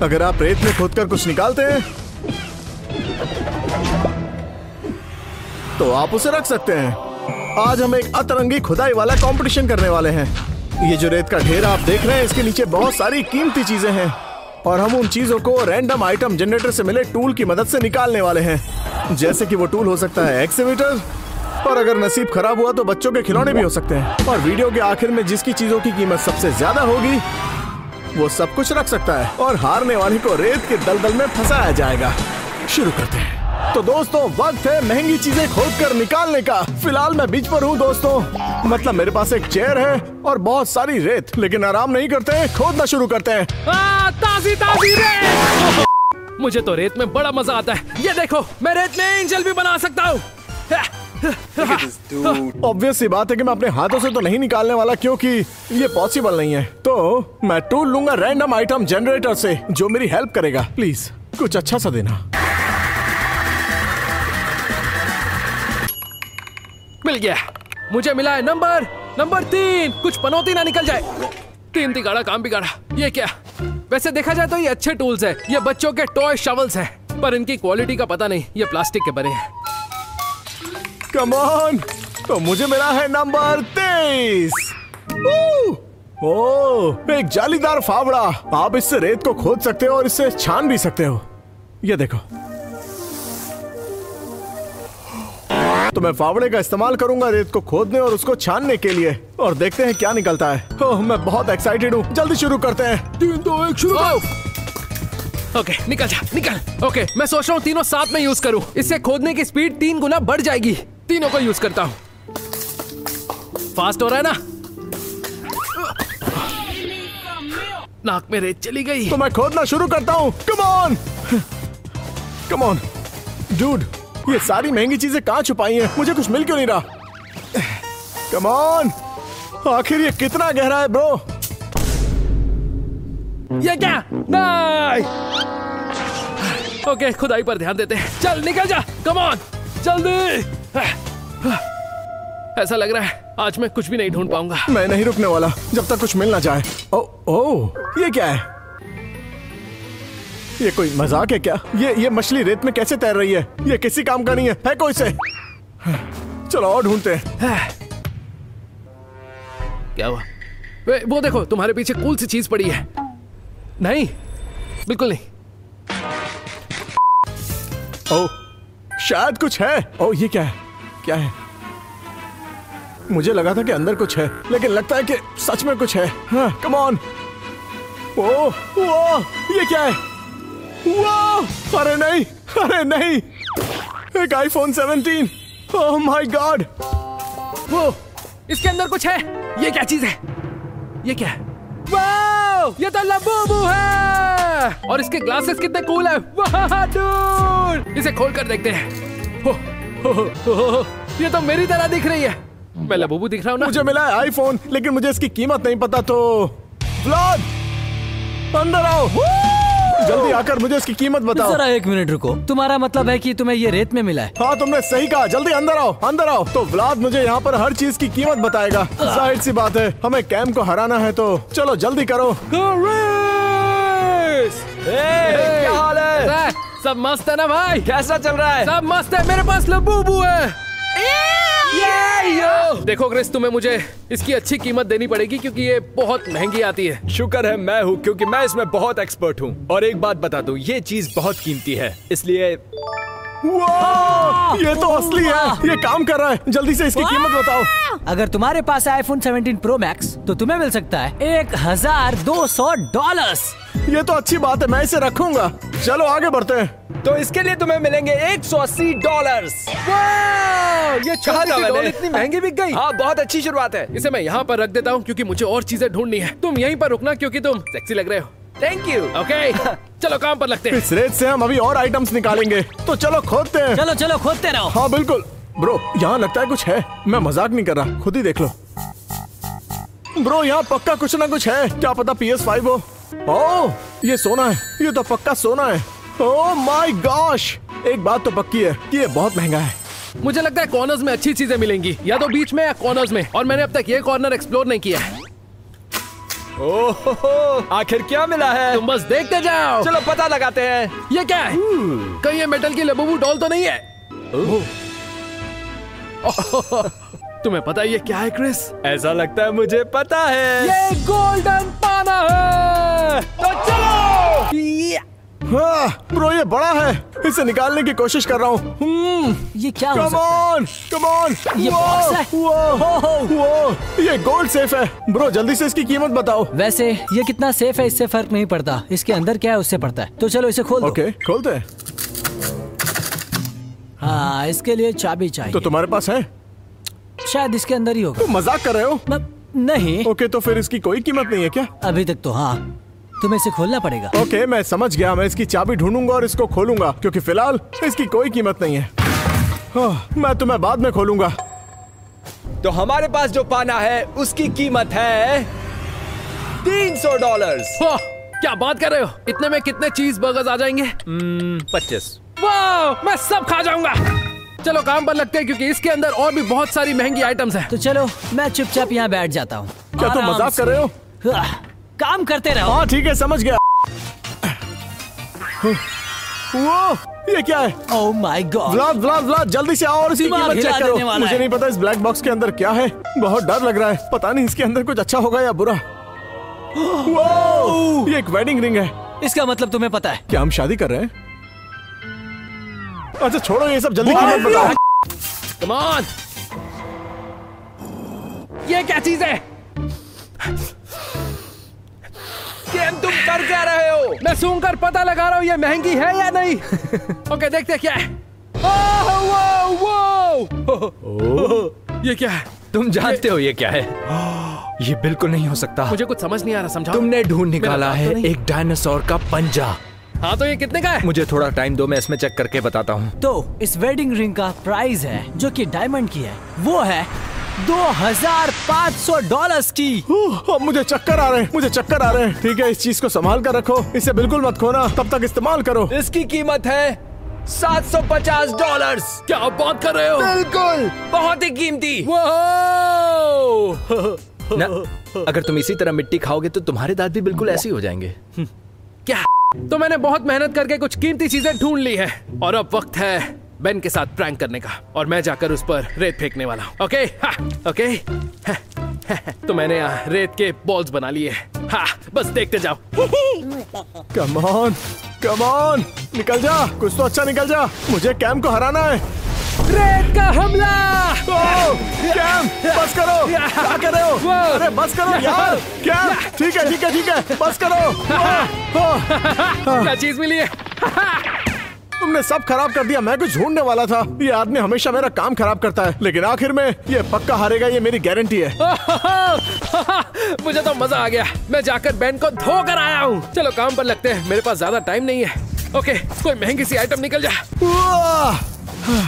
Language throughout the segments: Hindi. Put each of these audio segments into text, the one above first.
अगर आप रेत में खोदकर कुछ निकालते हैं तो आप उसे रख सकते हैं। आज हम एक अतरंगी खुदाई वाला कंपटीशन करने वाले हैं। ये जो रेत का ढेर आप देख रहे हैं, इसके नीचे बहुत सारी कीमती चीजें हैं और हम उन चीजों को रैंडम आइटम जनरेटर से मिले टूल की मदद से निकालने वाले हैं। जैसे कि वो टूल हो सकता है एक्सकेवेटर, और अगर नसीब खराब हुआ तो बच्चों के खिलौने भी हो सकते हैं। और वीडियो के आखिर में जिसकी चीजों की कीमत सबसे ज्यादा होगी वो सब कुछ रख सकता है और हारने वाले को रेत के दलदल में फंसाया जाएगा। शुरू करते हैं। तो दोस्तों, वक्त है महंगी चीजें खोदकर निकालने का। फिलहाल मैं बीच पर हूँ दोस्तों, मतलब मेरे पास एक चेयर है और बहुत सारी रेत, लेकिन आराम नहीं करते हैं, खोदना शुरू करते हैं। ताजी ताजी रेत। मुझे तो रेत में बड़ा मजा आता है। ये देखो, मैं रेत में एंजल भी बना सकता हूँ। ऑब्वियस सी बात है कि मैं अपने हाथों से तो नहीं निकालने वाला, क्योंकि ये पॉसिबल नहीं है। तो मैं टूल लूंगा रैंडम आइटम जनरेटर से, जो मेरी हेल्प करेगा। प्लीज कुछ अच्छा सा देना। मिल गया। मुझे मिला है नंबर 3। कुछ पनौती ना निकल जाए। 3 तिगाड़ा काम बिगाड़ा। ये क्या? वैसे देखा जाए तो ये अच्छे टूल्स हैं। ये बच्चों के टॉय शवल्स हैं, पर इनकी क्वालिटी का पता नहीं। ये प्लास्टिक के बने हैं। Come on. तो मुझे मिला है नंबर 23। ओह, एक जालीदार फावड़ा। आप इससे रेत को खोद सकते हो और इससे छान भी सकते हो। ये देखो। तो मैं फावड़े का इस्तेमाल करूंगा रेत को खोदने और उसको छानने के लिए, और देखते हैं क्या निकलता है। ओह, मैं बहुत एक्साइटेड हूँ। जल्दी शुरू करते हैं। 3 2 1 शुरू करो। ओके, निकल जा, निकल। ओके, मैं सोच रहा हूँ तीनों साथ में यूज करूँ। इससे खोदने की स्पीड 3 गुना बढ़ जाएगी। तीनों को यूज करता हूँ। फास्ट हो रहा है ना? नाक में रेत चली गई। तो मैं खोदना शुरू करता हूँ। Come on, come on dude. ये सारी महंगी चीजें कहाँ छुपाई हैं? मुझे कुछ मिल क्यों नहीं रहा? Come on. आखिर ये कितना गहरा है ब्रो? ये क्या? नहीं। ओके, खुदाई पर ध्यान देते हैं। चल निकल जा। कम ऑन, जल्दी। ऐसा लग रहा है आज मैं कुछ भी नहीं ढूंढ पाऊंगा। मैं नहीं रुकने वाला जब तक कुछ मिल ना जाए। ओह, ये क्या है? ये कोई मजाक है क्या? ये मछली रेत में कैसे तैर रही है? ये किसी काम का नहीं है। फेंको इसे। चलो और ढूंढते हैं। क्या हुआ? वो देखो, तुम्हारे पीछे कूल सी चीज पड़ी है। नहीं, बिल्कुल नहीं। ओह, शायद कुछ है। ओह, ये क्या है? क्या है? मुझे लगा था कि अंदर कुछ है, लेकिन लगता है कि सच में कुछ है। हाँ, कम ऑन। ओह, ये क्या है? वाह! अरे नहीं, अरे नहीं, एक iPhone 17। Oh my God! वो इसके अंदर कुछ है। ये क्या चीज है? ये क्या है? वाह! ये तो लबूबू है और इसके ग्लासेस कितने कूल है। वाह डूड! इसे खोल कर देखते हैं। हो, ये तो मेरी तरह दिख रही है। मैं लबूबू दिख रहा हूँ ना? मुझे मिला है iPhone, लेकिन मुझे इसकी कीमत नहीं पता। तो व्लाद, अंदर आओ। जल्दी आकर मुझे इसकी कीमत बताओ। जरा 1 मिनट रुको। तुम्हारा मतलब है कि तुम्हें ये रेत में मिला है? हाँ, तुमने सही कहा। जल्दी अंदर आओ, अंदर आओ। तो व्लाद मुझे यहाँ पर हर चीज की कीमत बताएगा। जाहिर सी बात है, हमें कैम को हराना है, तो चलो जल्दी करो। क्या हाल है? सब मस्त है ना भाई? कैसा चल रहा है? सब मस्त है। मेरे पास लबूबू है। देखो क्रिस, तुम्हें मुझे इसकी अच्छी कीमत देनी पड़ेगी क्योंकि ये बहुत महंगी आती है। शुक्र है मैं हूँ, क्योंकि मैं इसमें बहुत एक्सपर्ट हूँ। और एक बात बता दूँ, ये चीज बहुत कीमती है, इसलिए। वाह! ये तो असली है। ये काम कर रहा है। जल्दी से इसकी कीमत बताओ। अगर तुम्हारे पास है iPhone 17 Pro Max, तो तुम्हें मिल सकता है $1200। ये तो अच्छी बात है, मैं इसे रखूंगा। चलो आगे बढ़ते हैं। तो इसके लिए तुम्हें मिलेंगे $180। ये डॉलर इतनी महंगी बिक गई। हाँ, बहुत अच्छी शुरुआत है। इसे मैं यहाँ पर रख देता हूँ क्योंकि मुझे और चीजें ढूंढनी है। तुम यहीं पर रुकना क्योंकि तुम सेक्सी लग रहे हो। Thank you. ओके, चलो काम पर लगते हैं। इस रेत से हम अभी और आइटम्स निकालेंगे, तो चलो खोदते हैं। चलो चलो, खोदते रहो। हाँ बिल्कुल। ब्रो, यहाँ लगता है कुछ है। मैं मजाक नहीं कर रहा, खुद ही देख लो। ब्रो, यहाँ पक्का कुछ ना कुछ है। क्या पता PS5 हो। ओह, ये सोना है। ये तो पक्का सोना है। Oh my gosh! एक बात तो पक्की है कि ये बहुत महंगा है। मुझे लगता है कॉर्नर्स में अच्छी चीजें मिलेंगी, या तो बीच में या कॉर्नर्स में, और मैंने अब तक ये कॉर्नर एक्सप्लोर नहीं किया है। ओहो, आखिर क्या मिला है? तुम बस देखते जाओ। चलो पता लगाते हैं। ये क्या है? कहीं ये मेटल की लबूबू डॉल तो नहीं है? तुम्हें पता है ये क्या है क्रिस? ऐसा लगता है मुझे पता है। ये गोल्डन पाना है। तो चलो। ब्रो ये बड़ा है, इसे निकालने की कोशिश कर रहा हूँ। ये क्या हो कम सकता है? On, come on. ये बॉक्स है। वो ये गोल्ड सेफ है। ब्रो जल्दी से इसकी कीमत बताओ। वैसे ये कितना सेफ है इससे फर्क नहीं पड़ता, इसके अंदर क्या है उससे पड़ता है। तो चलो इसे खोल दो। ओके खोलते हैं। हाँ, इसके लिए चाबी चाहिए। तो तुम्हारे पास है? शायद इसके अंदर ही होगा। तुम मजाक कर रहे हो? नहीं। ओके तो फिर इसकी कोई कीमत नहीं है क्या? अभी तक तो हाँ, तुम्हें इसे खोलना पड़ेगा। ओके मैं समझ गया, मैं इसकी चाबी ढूंढूंगा और इसको खोलूंगा, क्योंकि फिलहाल इसकी कोई कीमत नहीं है। मैं तुम्हें बाद में खोलूंगा। तो हमारे पास जो पाना है उसकी कीमत है $300। क्या बात कर रहे हो? इतने में कितने चीज बर्गर्स आ जाएंगे? 25। वाह, मैं सब खा जाऊंगा। चलो काम पर लगते हैं, क्योंकि इसके अंदर और भी बहुत सारी महंगी आइटम्स हैं। तो चलो मैं चुपचाप यहाँ बैठ जाता हूँ। क्या तुम मजाक कर रहे हो? काम करते रहो। हाँ ठीक है समझ गया। वो ये क्या है? Oh my God. Vlad Vlad Vlad जल्दी से आओ और इसकी दिमाग कीमत चेक हिला देने करो। वाला मुझे है। नहीं पता इस ब्लैक बॉक्स के अंदर क्या है, बहुत डर लग रहा है। पता नहीं इसके अंदर कुछ अच्छा होगा या बुरा। वो ये एक वेडिंग रिंग है। इसका मतलब तुम्हें पता है? क्या हम शादी कर रहे हैं? अच्छा छोड़ो ये सब, जल्दी कीमत बताओ। Come on. ये क्या चीज है? केन तुम कर क्या रहे हो? मैं सूंघ कर पता लगा रहा हूँ ये महंगी है या नहीं। ओके देखते हैं क्या है। ये क्या है? तुम जानते हो ये क्या है? ये बिल्कुल नहीं हो सकता। मुझे कुछ समझ नहीं आ रहा, समझाओ। तुमने ढूंढ निकाला मेरा है बात तो नहीं। एक डायनासोर का पंजा। हाँ तो ये कितने का है? मुझे थोड़ा टाइम दो, मैं इसमें चेक करके बताता हूँ। तो इस वेडिंग रिंग का प्राइस है, जो कि डायमंड की है, वो है $2500 की। अब मुझे चक्कर आ रहे हैं, मुझे चक्कर आ रहे हैं। ठीक है इस चीज को संभाल कर रखो, इसे बिल्कुल मत खोना, तब तक इस्तेमाल करो। इसकी कीमत है $750। क्या आप बात कर रहे हो? बिल्कुल, बहुत ही कीमती। ना, अगर तुम इसी तरह मिट्टी खाओगे तो तुम्हारे दांत भी बिल्कुल ऐसे ही हो जाएंगे। क्या? तो मैंने बहुत मेहनत करके कुछ कीमती चीजें ढूंढ ली है, और अब वक्त है बेन के साथ प्रैंक करने का, और मैं जाकर उस पर रेत फेंकने वाला हूँ। Okay okay. तो मैंने यहाँ रेत के बॉल्स बना लिए। हाँ बस देखते जाओ। कम ऑन, कम ऑन, निकल जा, कुछ तो अच्छा निकल जा। मुझे कैम को हराना है। रेत का हमला। कैम बस करो, क्या कर रहे हो? अरे बस करो यार। कैम ठीक है ठीक है ठीक है, बस करो। क्या चीज मिली है? तुमने सब खराब कर दिया, मैं कुछ ढूंढने वाला था। ये आदमी हमेशा मेरा काम खराब करता है, लेकिन आखिर में ये पक्का हारेगा, ये मेरी गारंटी है। मुझे तो मजा आ गया, मैं जाकर बेन को धो कर आया हूँ। चलो काम पर लगते हैं, मेरे पास ज्यादा टाइम नहीं है। ओके कोई महंगी सी आइटम निकल जा।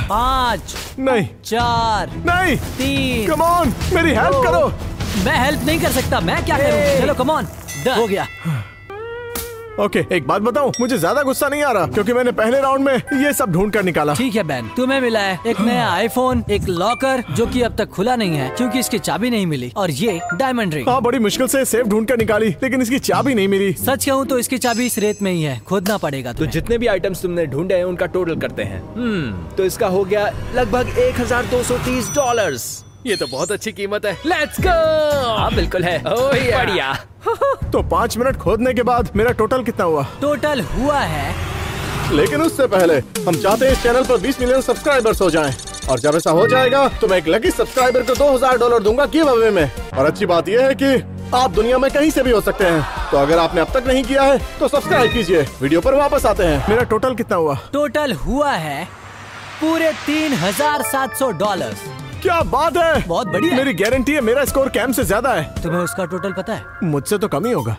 5 नहीं 4 नहीं 3। कम ऑन मेरी हेल्प करो। मैं हेल्प नहीं कर सकता, मैं क्या करूँ? चलो कम ऑन, हो गया। ओके एक बात बताऊं, मुझे ज्यादा गुस्सा नहीं आ रहा, क्योंकि मैंने पहले राउंड में ये सब ढूंढ कर निकाला। ठीक है बेन, तुम्हें मिला है एक नया आईफोन, एक लॉकर जो कि अब तक खुला नहीं है क्योंकि इसकी चाबी नहीं मिली, और ये डायमंड रिंग। हाँ बड़ी मुश्किल से सेफ ढूंढ कर निकाली, लेकिन इसकी चाबी नहीं मिली। सच कहूँ तो इसकी चाबी इस रेत में ही है, खोदना पड़ेगा तो तुम्हें। जितने भी आइटम्स तुमने ढूंढे हैं उनका टोटल करते हैं। तो इसका हो गया लगभग $1230। ये तो बहुत अच्छी कीमत है। Let's go. हाँ बिल्कुल है। ओह या। बढ़िया। तो 5 मिनट खोदने के बाद मेरा टोटल कितना हुआ? टोटल हुआ है, लेकिन उससे पहले हम चाहते हैं इस चैनल पर 20 मिलियन सब्सक्राइबर्स हो जाएं। और जब ऐसा हो जाएगा तो मैं एक लकी सब्सक्राइबर को $2000 दूंगा गिव अवे में। और अच्छी बात यह है कि आप दुनिया में कहीं से भी हो सकते हैं। तो अगर आपने अब तक नहीं किया है तो सब्सक्राइब कीजिए। वीडियो पर वापस आते हैं, मेरा टोटल कितना हुआ? टोटल हुआ है पूरे $3700। क्या बात है, बहुत बढ़िया। मेरी गारंटी है मेरा स्कोर कैम से ज्यादा है। तुम्हें उसका टोटल पता है? मुझसे तो कम ही होगा,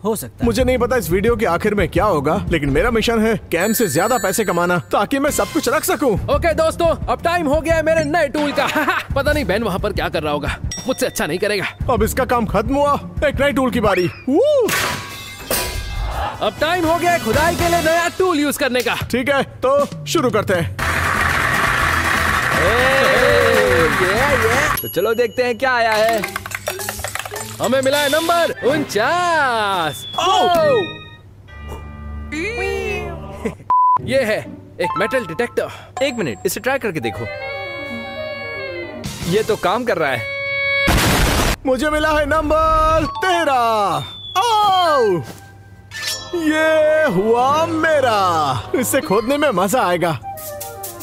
हो सकता है। मुझे नहीं पता इस वीडियो के आखिर में क्या होगा, लेकिन मेरा मिशन है कैम से ज्यादा पैसे कमाना, ताकि मैं सब कुछ रख सकूं। ओके दोस्तों, अब टाइम हो गया है मेरे नए टूल का। पता नहीं बेन वहाँ पर क्या कर रहा होगा, मुझसे अच्छा नहीं करेगा। अब इसका काम खत्म हुआ, एक नई टूल की बारी। अब टाइम हो गया है खुदाई के लिए नया टूल यूज करने का। ठीक है तो शुरू करते हैं। तो चलो देखते हैं क्या आया है। हमें मिला है नंबर 49। ये है एक मेटल डिटेक्टर। एक मिनट, इसे ट्राई करके देखो। ये तो काम कर रहा है। मुझे मिला है नंबर 13। ओह, ये हुआ मेरा। इससे खोदने में मजा आएगा।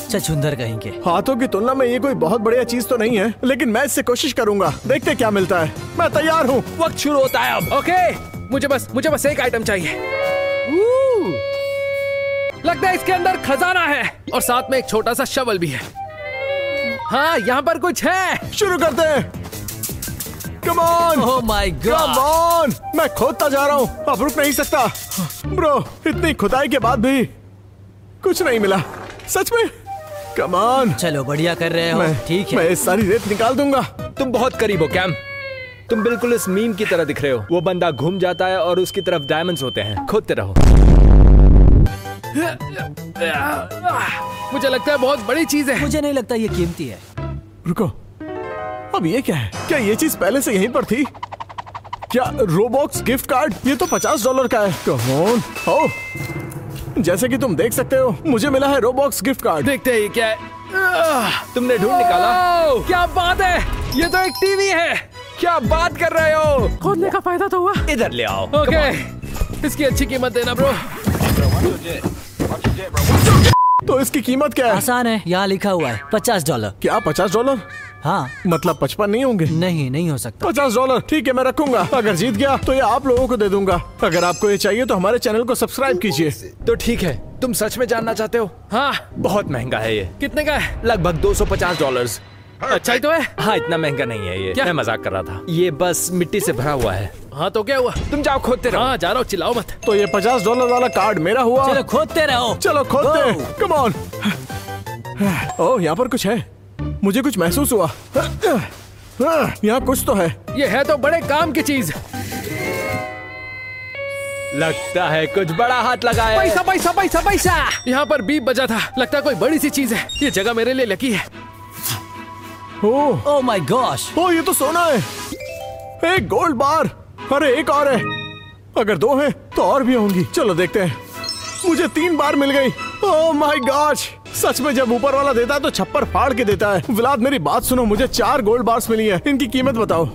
छछूंदर कहीं के। हाथों की तुलना में ये कोई बहुत बढ़िया चीज तो नहीं है, लेकिन मैं इससे कोशिश करूंगा। देखते क्या मिलता है। मैं तैयार हूँ। वक्त शुरू होता है अब। ओके, मुझे बस एक आइटम चाहिए। लगता है इसके अंदर खजाना है और साथ में एक छोटा सा शवल भी है। हाँ, यहाँ पर कुछ है। शुरू करते हैं। Come on. Oh my come God. On. मैं खोदता जा रहा हूँ, अब रुक नहीं सकता। ब्रो, इतनी खुदाई के बाद भी कुछ नहीं मिला। सच में। Come on. चलो बढ़िया कर रहे हो। ठीक मैं है। इस सारी रेत निकाल दूंगा। तुम बहुत करीब हो कैम। तुम बिल्कुल इस मीम की तरह दिख रहे हो। वो बंदा घूम जाता है और उसकी तरफ डायमंड्स होते हैं। खोदते रहो। मुझे लगता है बहुत बड़ी चीज है। मुझे नहीं लगता ये कीमती है। रुको, अब ये क्या है? क्या ये चीज पहले से यहीं पर थी? क्या रोबॉक्स गिफ्ट कार्ड? ये तो $50 का है। Come on. ओह, जैसे कि तुम देख सकते हो, मुझे मिला है रोबॉक्स गिफ्ट कार्ड। देखते हैं ये क्या है। तुमने ढूंढ निकाला। ओह, क्या बात है। ये तो एक टीवी है। क्या बात कर रहे हो? खोदने का फायदा तो हुआ। इधर ले आओ। ओके, इसकी अच्छी कीमत देना ब्रो। तो इसकी कीमत क्या है? आसान है, यहाँ लिखा हुआ है $50। क्या $50? हाँ। मतलब 55 नहीं होंगे? नहीं हो सकता। $50। ठीक है, मैं रखूंगा। अगर जीत गया तो ये आप लोगों को दे दूंगा। अगर आपको ये चाहिए तो हमारे चैनल को सब्सक्राइब कीजिए। तो ठीक है, तुम सच में जानना चाहते हो? हाँ। बहुत महंगा है ये। कितने का है? लगभग $250। अच्छा ही तो है। हाँ, इतना महंगा नहीं है ये। क्या? मैं मजाक कर रहा था। ये बस मिट्टी से भरा हुआ है। हाँ तो क्या हुआ? तुम जाओ खोदते रहो। हाँ, जा रहा हूँ, चिल्लाओ मत। तो ये $50 वाला कार्ड मेरा हुआ। चलो खोदते रहो। चलो खोदते हैं। Come on. ओह, यहाँ पर कुछ है। मुझे कुछ महसूस हुआ। यहाँ कुछ तो है। ये है तो बड़े काम की चीज। लगता है कुछ बड़ा हाथ लगा है। पैसा पैसा पैसा पैसा। यहाँ पर बीप बजा था। लगता है कोई बड़ी सी चीज है। ये जगह मेरे लिए लकी है। Oh my gosh. ओह, ये तो सोना है। एक गोल्ड बार। अरे एक और है। अगर 2 हैं तो और भी होंगी। चलो देखते हैं। मुझे 3 बार मिल गई। Oh my gosh. सच में जब ऊपर वाला देता है तो छप्पर फाड़ के देता है। व्लाद, मेरी बात सुनो, मुझे 4 गोल्ड बार्स मिली है। इनकी कीमत बताओ।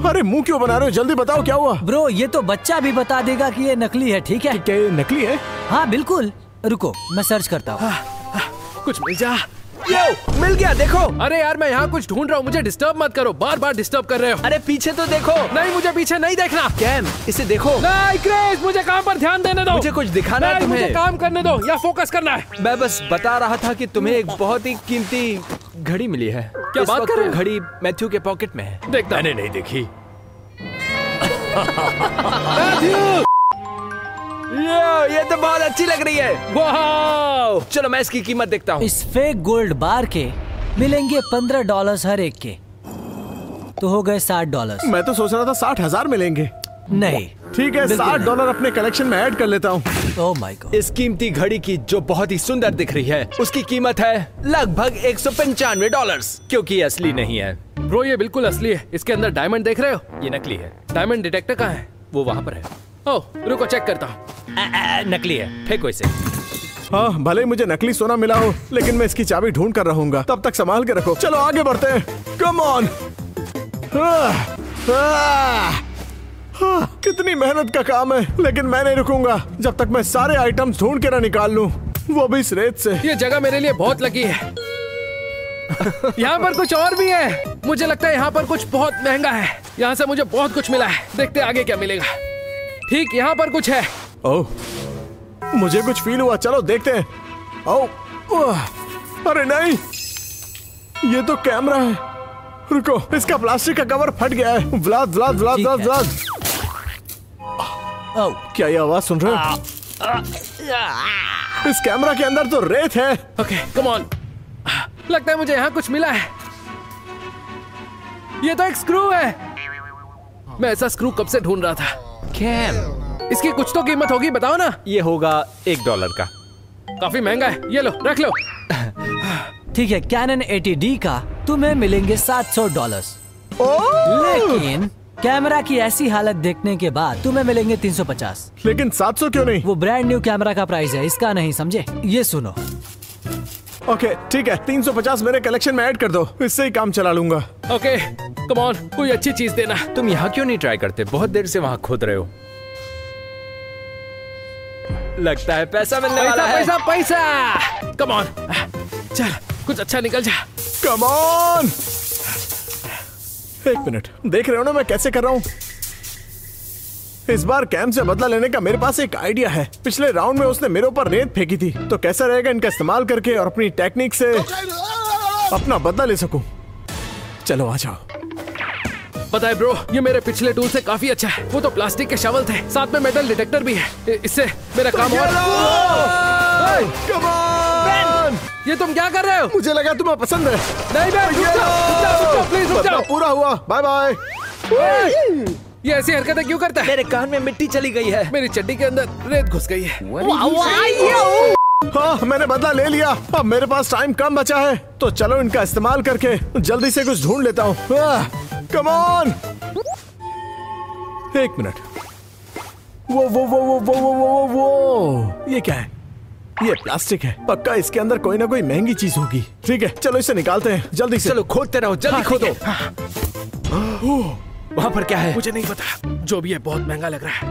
अरे मुंह क्यों बना रहे हो? जल्दी बताओ क्या हुआ। ब्रो, ये तो बच्चा भी बता देगा कि ये नकली है। ठीक है? क्या ये नकली है? हाँ बिल्कुल। रुको, मैं सर्च करता हूँ। कुछ मिल जा। यो, मिल गया। देखो। अरे यार, मैं यहाँ कुछ ढूंढ रहा हूँ। मुझे डिस्टर्ब मत करो। बार बार डिस्टर्ब कर रहे हो। अरे पीछे तो देखो। नहीं, मुझे पीछे नहीं देखना। कैम, इसे देखो। नहीं क्रेज, मुझे काम पर ध्यान देने दो। मुझे कुछ दिखाना है नहीं, तुम्हें। मुझे काम करने दो या फोकस करना है। मैं बस बता रहा था कि तुम्हें एक बहुत ही कीमती घड़ी मिली है। क्या इस बात वक्त कर रहे हो? घड़ी मैथ्यू के पॉकेट में है। देखता मैंने नहीं देखी। मैथ्यू! ये तो बहुत अच्छी लग रही है। वाह! चलो मैं इसकी कीमत देखता हूँ। इस फेक गोल्ड बार के मिलेंगे $15 हर एक के। तो हो गए $60। मैं तो सोच रहा था 60,000 मिलेंगे। नहीं। ठीक है, बिल्कुल $60 अपने कलेक्शन में ऐड कर लेता हूँ। Oh my God. इस कीमती घड़ी की जो बहुत ही सुंदर दिख रही है, उसकी कीमत है लगभग $195, क्योंकि ये असली नहीं है। ब्रो, ये बिल्कुल असली है। इसके अंदर डायमंड देख रहे हो? ये नकली है। डायमंड डिटेक्टर कहाँ है? वो वहाँ पर है। ओह, रुको चेक करता हूँ। नकली है। फेंको इसे। हाँ, भले ही मुझे नकली सोना मिला हो, लेकिन मैं इसकी चाबी ढूंढ कर रहूंगा। तब तक संभाल के रखो। चलो आगे बढ़ते हैं। Come on. कितनी मेहनत का काम है, लेकिन मैं नहीं रुकूंगा जब तक मैं सारे आइटम्स ढूंढ के ना निकाल लूं, वो भी इस रेत से। ये जगह मेरे लिए बहुत लकी है। यहाँ पर कुछ और भी है। मुझे लगता है यहाँ पर कुछ बहुत महंगा है। यहाँ से मुझे बहुत कुछ मिला है। देखते आगे क्या मिलेगा। ठीक, यहाँ पर कुछ है। ओह, मुझे कुछ फील हुआ। चलो देखते हैं। ओह, अरे नहीं, ये तो कैमरा है। रुको, इसका प्लास्टिक का कवर फट गया है। व्लाद व्लाद व्लाद ठीक व्लाद है। व्लाद। ओह, क्या ये आवाज सुन रहे हो? इस कैमरा के अंदर तो रेत है। Okay, come on. लगता है मुझे यहाँ कुछ मिला है। ये तो एक स्क्रू है। मैं ऐसा स्क्रू कब से ढूंढ रहा था। कैम, इसकी कुछ तो कीमत होगी, बताओ ना। ये होगा $1 का। काफी महंगा है। ये लो, रख लो। ठीक है। कैनन 80D का तुम्हें मिलेंगे $700। लेकिन कैमरा की ऐसी हालत देखने के बाद तुम्हें मिलेंगे 350। लेकिन 700 क्यों नहीं? वो ब्रांड न्यू कैमरा का प्राइस है, इसका नहीं, समझे? ये सुनो। ओके ठीक है, 350 मेरे कलेक्शन में ऐड कर दो, इससे ही काम चला लूंगा। ओके कम ऑन, कोई अच्छी चीज देना। तुम यहाँ क्यों नहीं ट्राई करते? बहुत देर से वहाँ खोद रहे हो। लगता है पैसा मिलने वाला है। पैसा पैसा, कम ऑन, चल कुछ अच्छा निकल जा। कम ऑन, एक मिनट, देख रहे हो ना मैं कैसे कर रहा हूँ? इस बार कैम से बदला लेने का मेरे पास एक आइडिया है। पिछले राउंड में उसने मेरे ऊपर रेत फेंकी थी, तो कैसा रहेगा इनका इस्तेमाल करके और अपनी टेक्निक से अपना बदला ले सकूं। चलो आ जाओ। पता है ब्रो, ये मेरे पिछले टूल से काफी अच्छा है। वो तो प्लास्टिक के शवल थे, साथ में मेटल डिटेक्टर भी है। इससे मेरा काम और कम ऑन! ये तुम क्या कर रहे हो? मुझे लगा तुम्हें पसंद है। नहीं बे, रुक जाओ, प्लीज रुक जाओ। पूरा हुआ, बाय बाय। ये ऐसी हरकतें क्यों करता है? मेरे कान में मिट्टी चली गई है। मेरी चड्डी के अंदर रेत घुस गई है। हाँ मैंने बदला ले लिया, अब मेरे पास टाइम कम बचा है, तो चलो इनका इस्तेमाल करके जल्दी से कुछ ढूंढ लेता हूँ। कम ऑन, एक मिनट, वो ये क्या है? ये प्लास्टिक है, पक्का इसके अंदर कोई ना कोई महंगी चीज होगी। ठीक है चलो इसे निकालते हैं जल्दी से। चलो खोदते रहो, जल्दी खोदो। वहाँ पर क्या है? मुझे नहीं पता, जो भी है बहुत महंगा लग रहा है।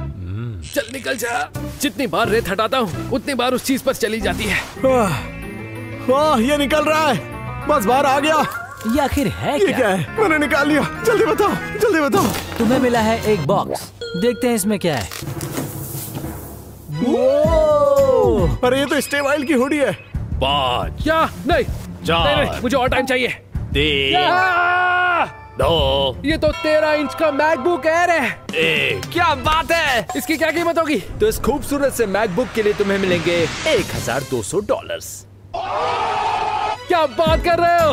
चल निकल जा। जितनी बार रेत हटाता हूँ उतनी बार उस चीज पर चली जाती है। ये निकल रहा है, बस बाहर आ गया। ये आखिर है ये क्या है? मैंने निकाल लिया, जल्दी बताओ, जल्दी बताओ। तुम्हें मिला है एक बॉक्स, देखते हैं इसमें क्या है। अरे ये तो स्टे वाइल्ड की हुडी है। 5 क्या? नहीं, नहीं, मुझे और टाइम चाहिए। 3 2 ये तो 13 इंच का मैकबुक एयर है। 1। क्या बात है! इसकी क्या कीमत होगी? तो इस खूबसूरत से मैकबुक के लिए तुम्हें मिलेंगे $1200। क्या बात कर रहे हो?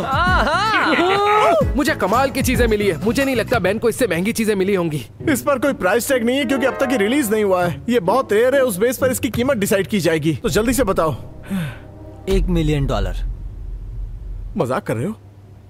मुझे कमाल की चीजें मिली है। मुझे नहीं लगता बैन को इससे महंगी चीजें मिली होंगी। इस पर कोई प्राइस टैग नहीं है क्योंकि अब तक ये रिलीज नहीं हुआ है। ये बहुत रेयर है, उस बेस पर इसकी कीमत डिसाइड की जाएगी। तो जल्दी से बताओ। $1 मिलियन। मजाक कर रहे हो?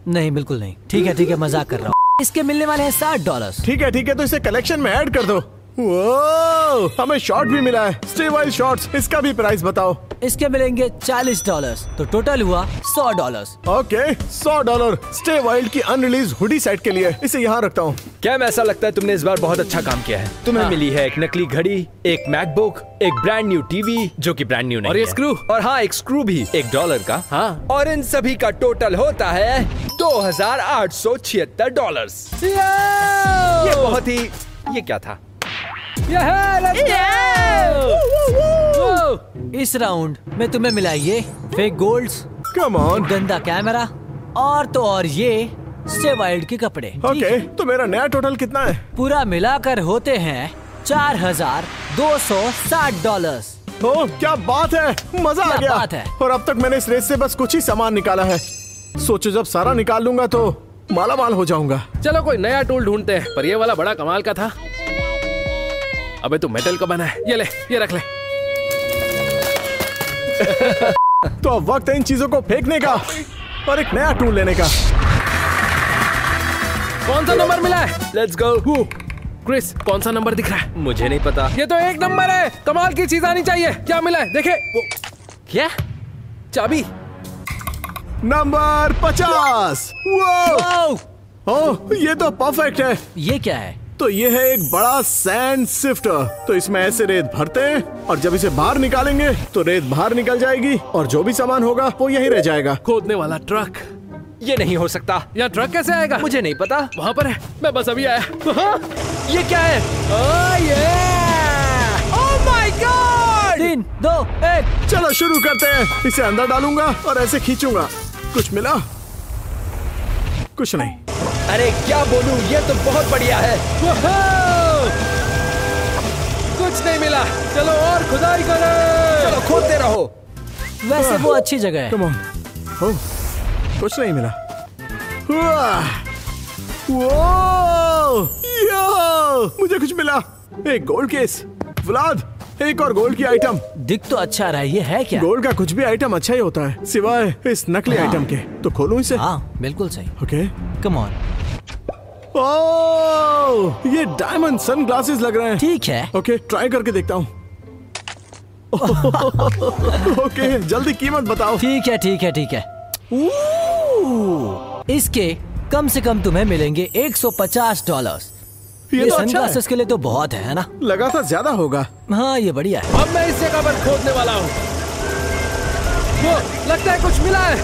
नहीं बिल्कुल नहीं। ठीक है मजाक कर रहा हूँ। इसके मिलने वाले हैं $60। ठीक है तो इसे कलेक्शन में ऐड कर दो। वो हमें शॉर्ट भी मिला है, स्टे वाइल्ड शॉर्ट्स। इसका भी प्राइस बताओ। इसके मिलेंगे $40, तो टोटल हुआ $100। ओके $100 स्टे वाइल्ड की अनरिलीज हुडी सेट के लिए। इसे यहाँ रखता हूँ। क्या ऐसा लगता है तुमने इस बार बहुत अच्छा काम किया है। तुम्हें हाँ। मिली है एक नकली घड़ी, एक मैकबुक, एक ब्रांड न्यू टीवी जो कि ब्रांड न्यू नहीं और ये है। स्क्रू। और हाँ, एक स्क्रू भी $1 का। हाँ। और इन सभी का टोटल होता है $2876। ये बहुत ही, ये क्या था? इस राउंड में तुम्हें मिला ये फेक गोल्ड्स, कम ऑन। गंदा कैमरा और तो और ये स्टे वाइल्ड के कपड़े। ओके तो मेरा नया टोटल कितना है? पूरा मिलाकर होते हैं $4260। ओह क्या बात है, मजा आ क्या गया। बात है। और अब तक मैंने इस रेस से बस कुछ ही सामान निकाला है। सोचो जब सारा निकाल लूंगा तो माला माल हो जाऊंगा। चलो कोई नया टूल ढूंढते हैं, पर ये वाला बड़ा कमाल का था। अबे तू मेटल का बना है, ये ले, ये रख ले। तो अब वक्त है इन चीजों को फेंकने का और एक नया टूल लेने का। कौन सा नंबर मिला है? Let's go. क्रिस कौन सा नंबर दिख रहा है? मुझे नहीं पता। ये तो 1 नंबर है। कमाल की चीज आनी चाहिए। क्या मिला है देखे? क्या? चाबी। नंबर 50। वो ओह ये तो परफेक्ट है। ये क्या है? तो ये है एक बड़ा सैंड सिफ्टर। तो इसमें ऐसे रेत भरते हैं और जब इसे बाहर निकालेंगे तो रेत बाहर निकल जाएगी और जो भी सामान होगा वो यहीं रह जाएगा। खोदने वाला ट्रक। ये नहीं हो सकता। यहाँ ट्रक कैसे आएगा? मुझे नहीं पता। वहाँ पर है, मैं बस अभी आया। ये क्या है? Oh my God! 3 2 1 चलो शुरू करते हैं। इसे अंदर डालूंगा और ऐसे खींचूंगा। कुछ मिला? कुछ नहीं। अरे क्या बोलूं, ये तो बहुत बढ़िया है। कुछ नहीं मिला। चलो और खुदाई करें। चलो खोदते रहो। वैसे वो अच्छी जगह है। Come on. ओह कुछ नहीं मिला। मुझे कुछ मिला। एक गोल्ड केस। व्लाद एक और गोल्ड की आइटम। दिख तो अच्छा रहा है, ये है क्या? गोल्ड का कुछ भी आइटम अच्छा ही होता है सिवाय इस नकली आइटम के। तो खोलूं इसे? हाँ बिल्कुल सही। Okay come on. ओह, ये डायमंड सन ग्लासेस लग रहे हैं। ठीक है। ओके, ट्राई करके देखता हूँ। ओके, जल्दी कीमत बताओ। ठीक है ठीक है ठीक है। इसके कम से कम तुम्हें मिलेंगे $150। ये तो अच्छा सनग्लासेस है। के लिए तो बहुत है ना? लगा था ज्यादा होगा। हाँ ये बढ़िया है। अब मैं इस जगह पर खोदने वाला हूँ। वो लगता है कुछ मिला है।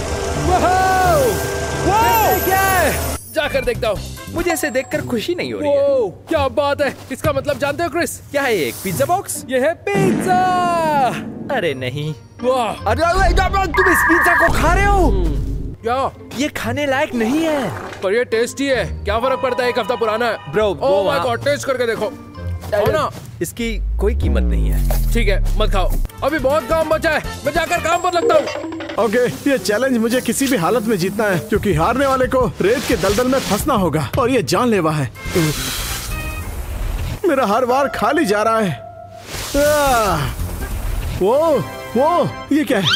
वो क्या है? जाकर देखता हूँ। मुझे इसे देखकर खुशी नहीं हो रही है। वो क्या बात है? इसका मतलब जानते हो क्रिस? क्या है ये, एक पिज्जा बॉक्स? ये है पिज्जा। अरे नहीं। वाह, अरे तुम इस पिज्जा को खा रहे हो? क्या? ये खाने लायक नहीं है। पर ये टेस्टी है। क्या फर्क पड़ता है, एक हफ्ता पुराना है। Bro, वो ओह माय वहाँ- गॉड, टेस्ट करके देखो। खाओ ना। इसकी कोई कीमत नहीं है। ठीक है, मत खाओ। अभी बहुत काम बचा है, मैं जाकर काम पर लगता हूँ। ओके, ये चैलेंज मुझे किसी भी हालत में जीतना है, क्योंकि हारने वाले को रेत के दलदल में फंसना होगा और ये जानलेवा है। मेरा हर बार खाली जा रहा है। वो ये क्या है?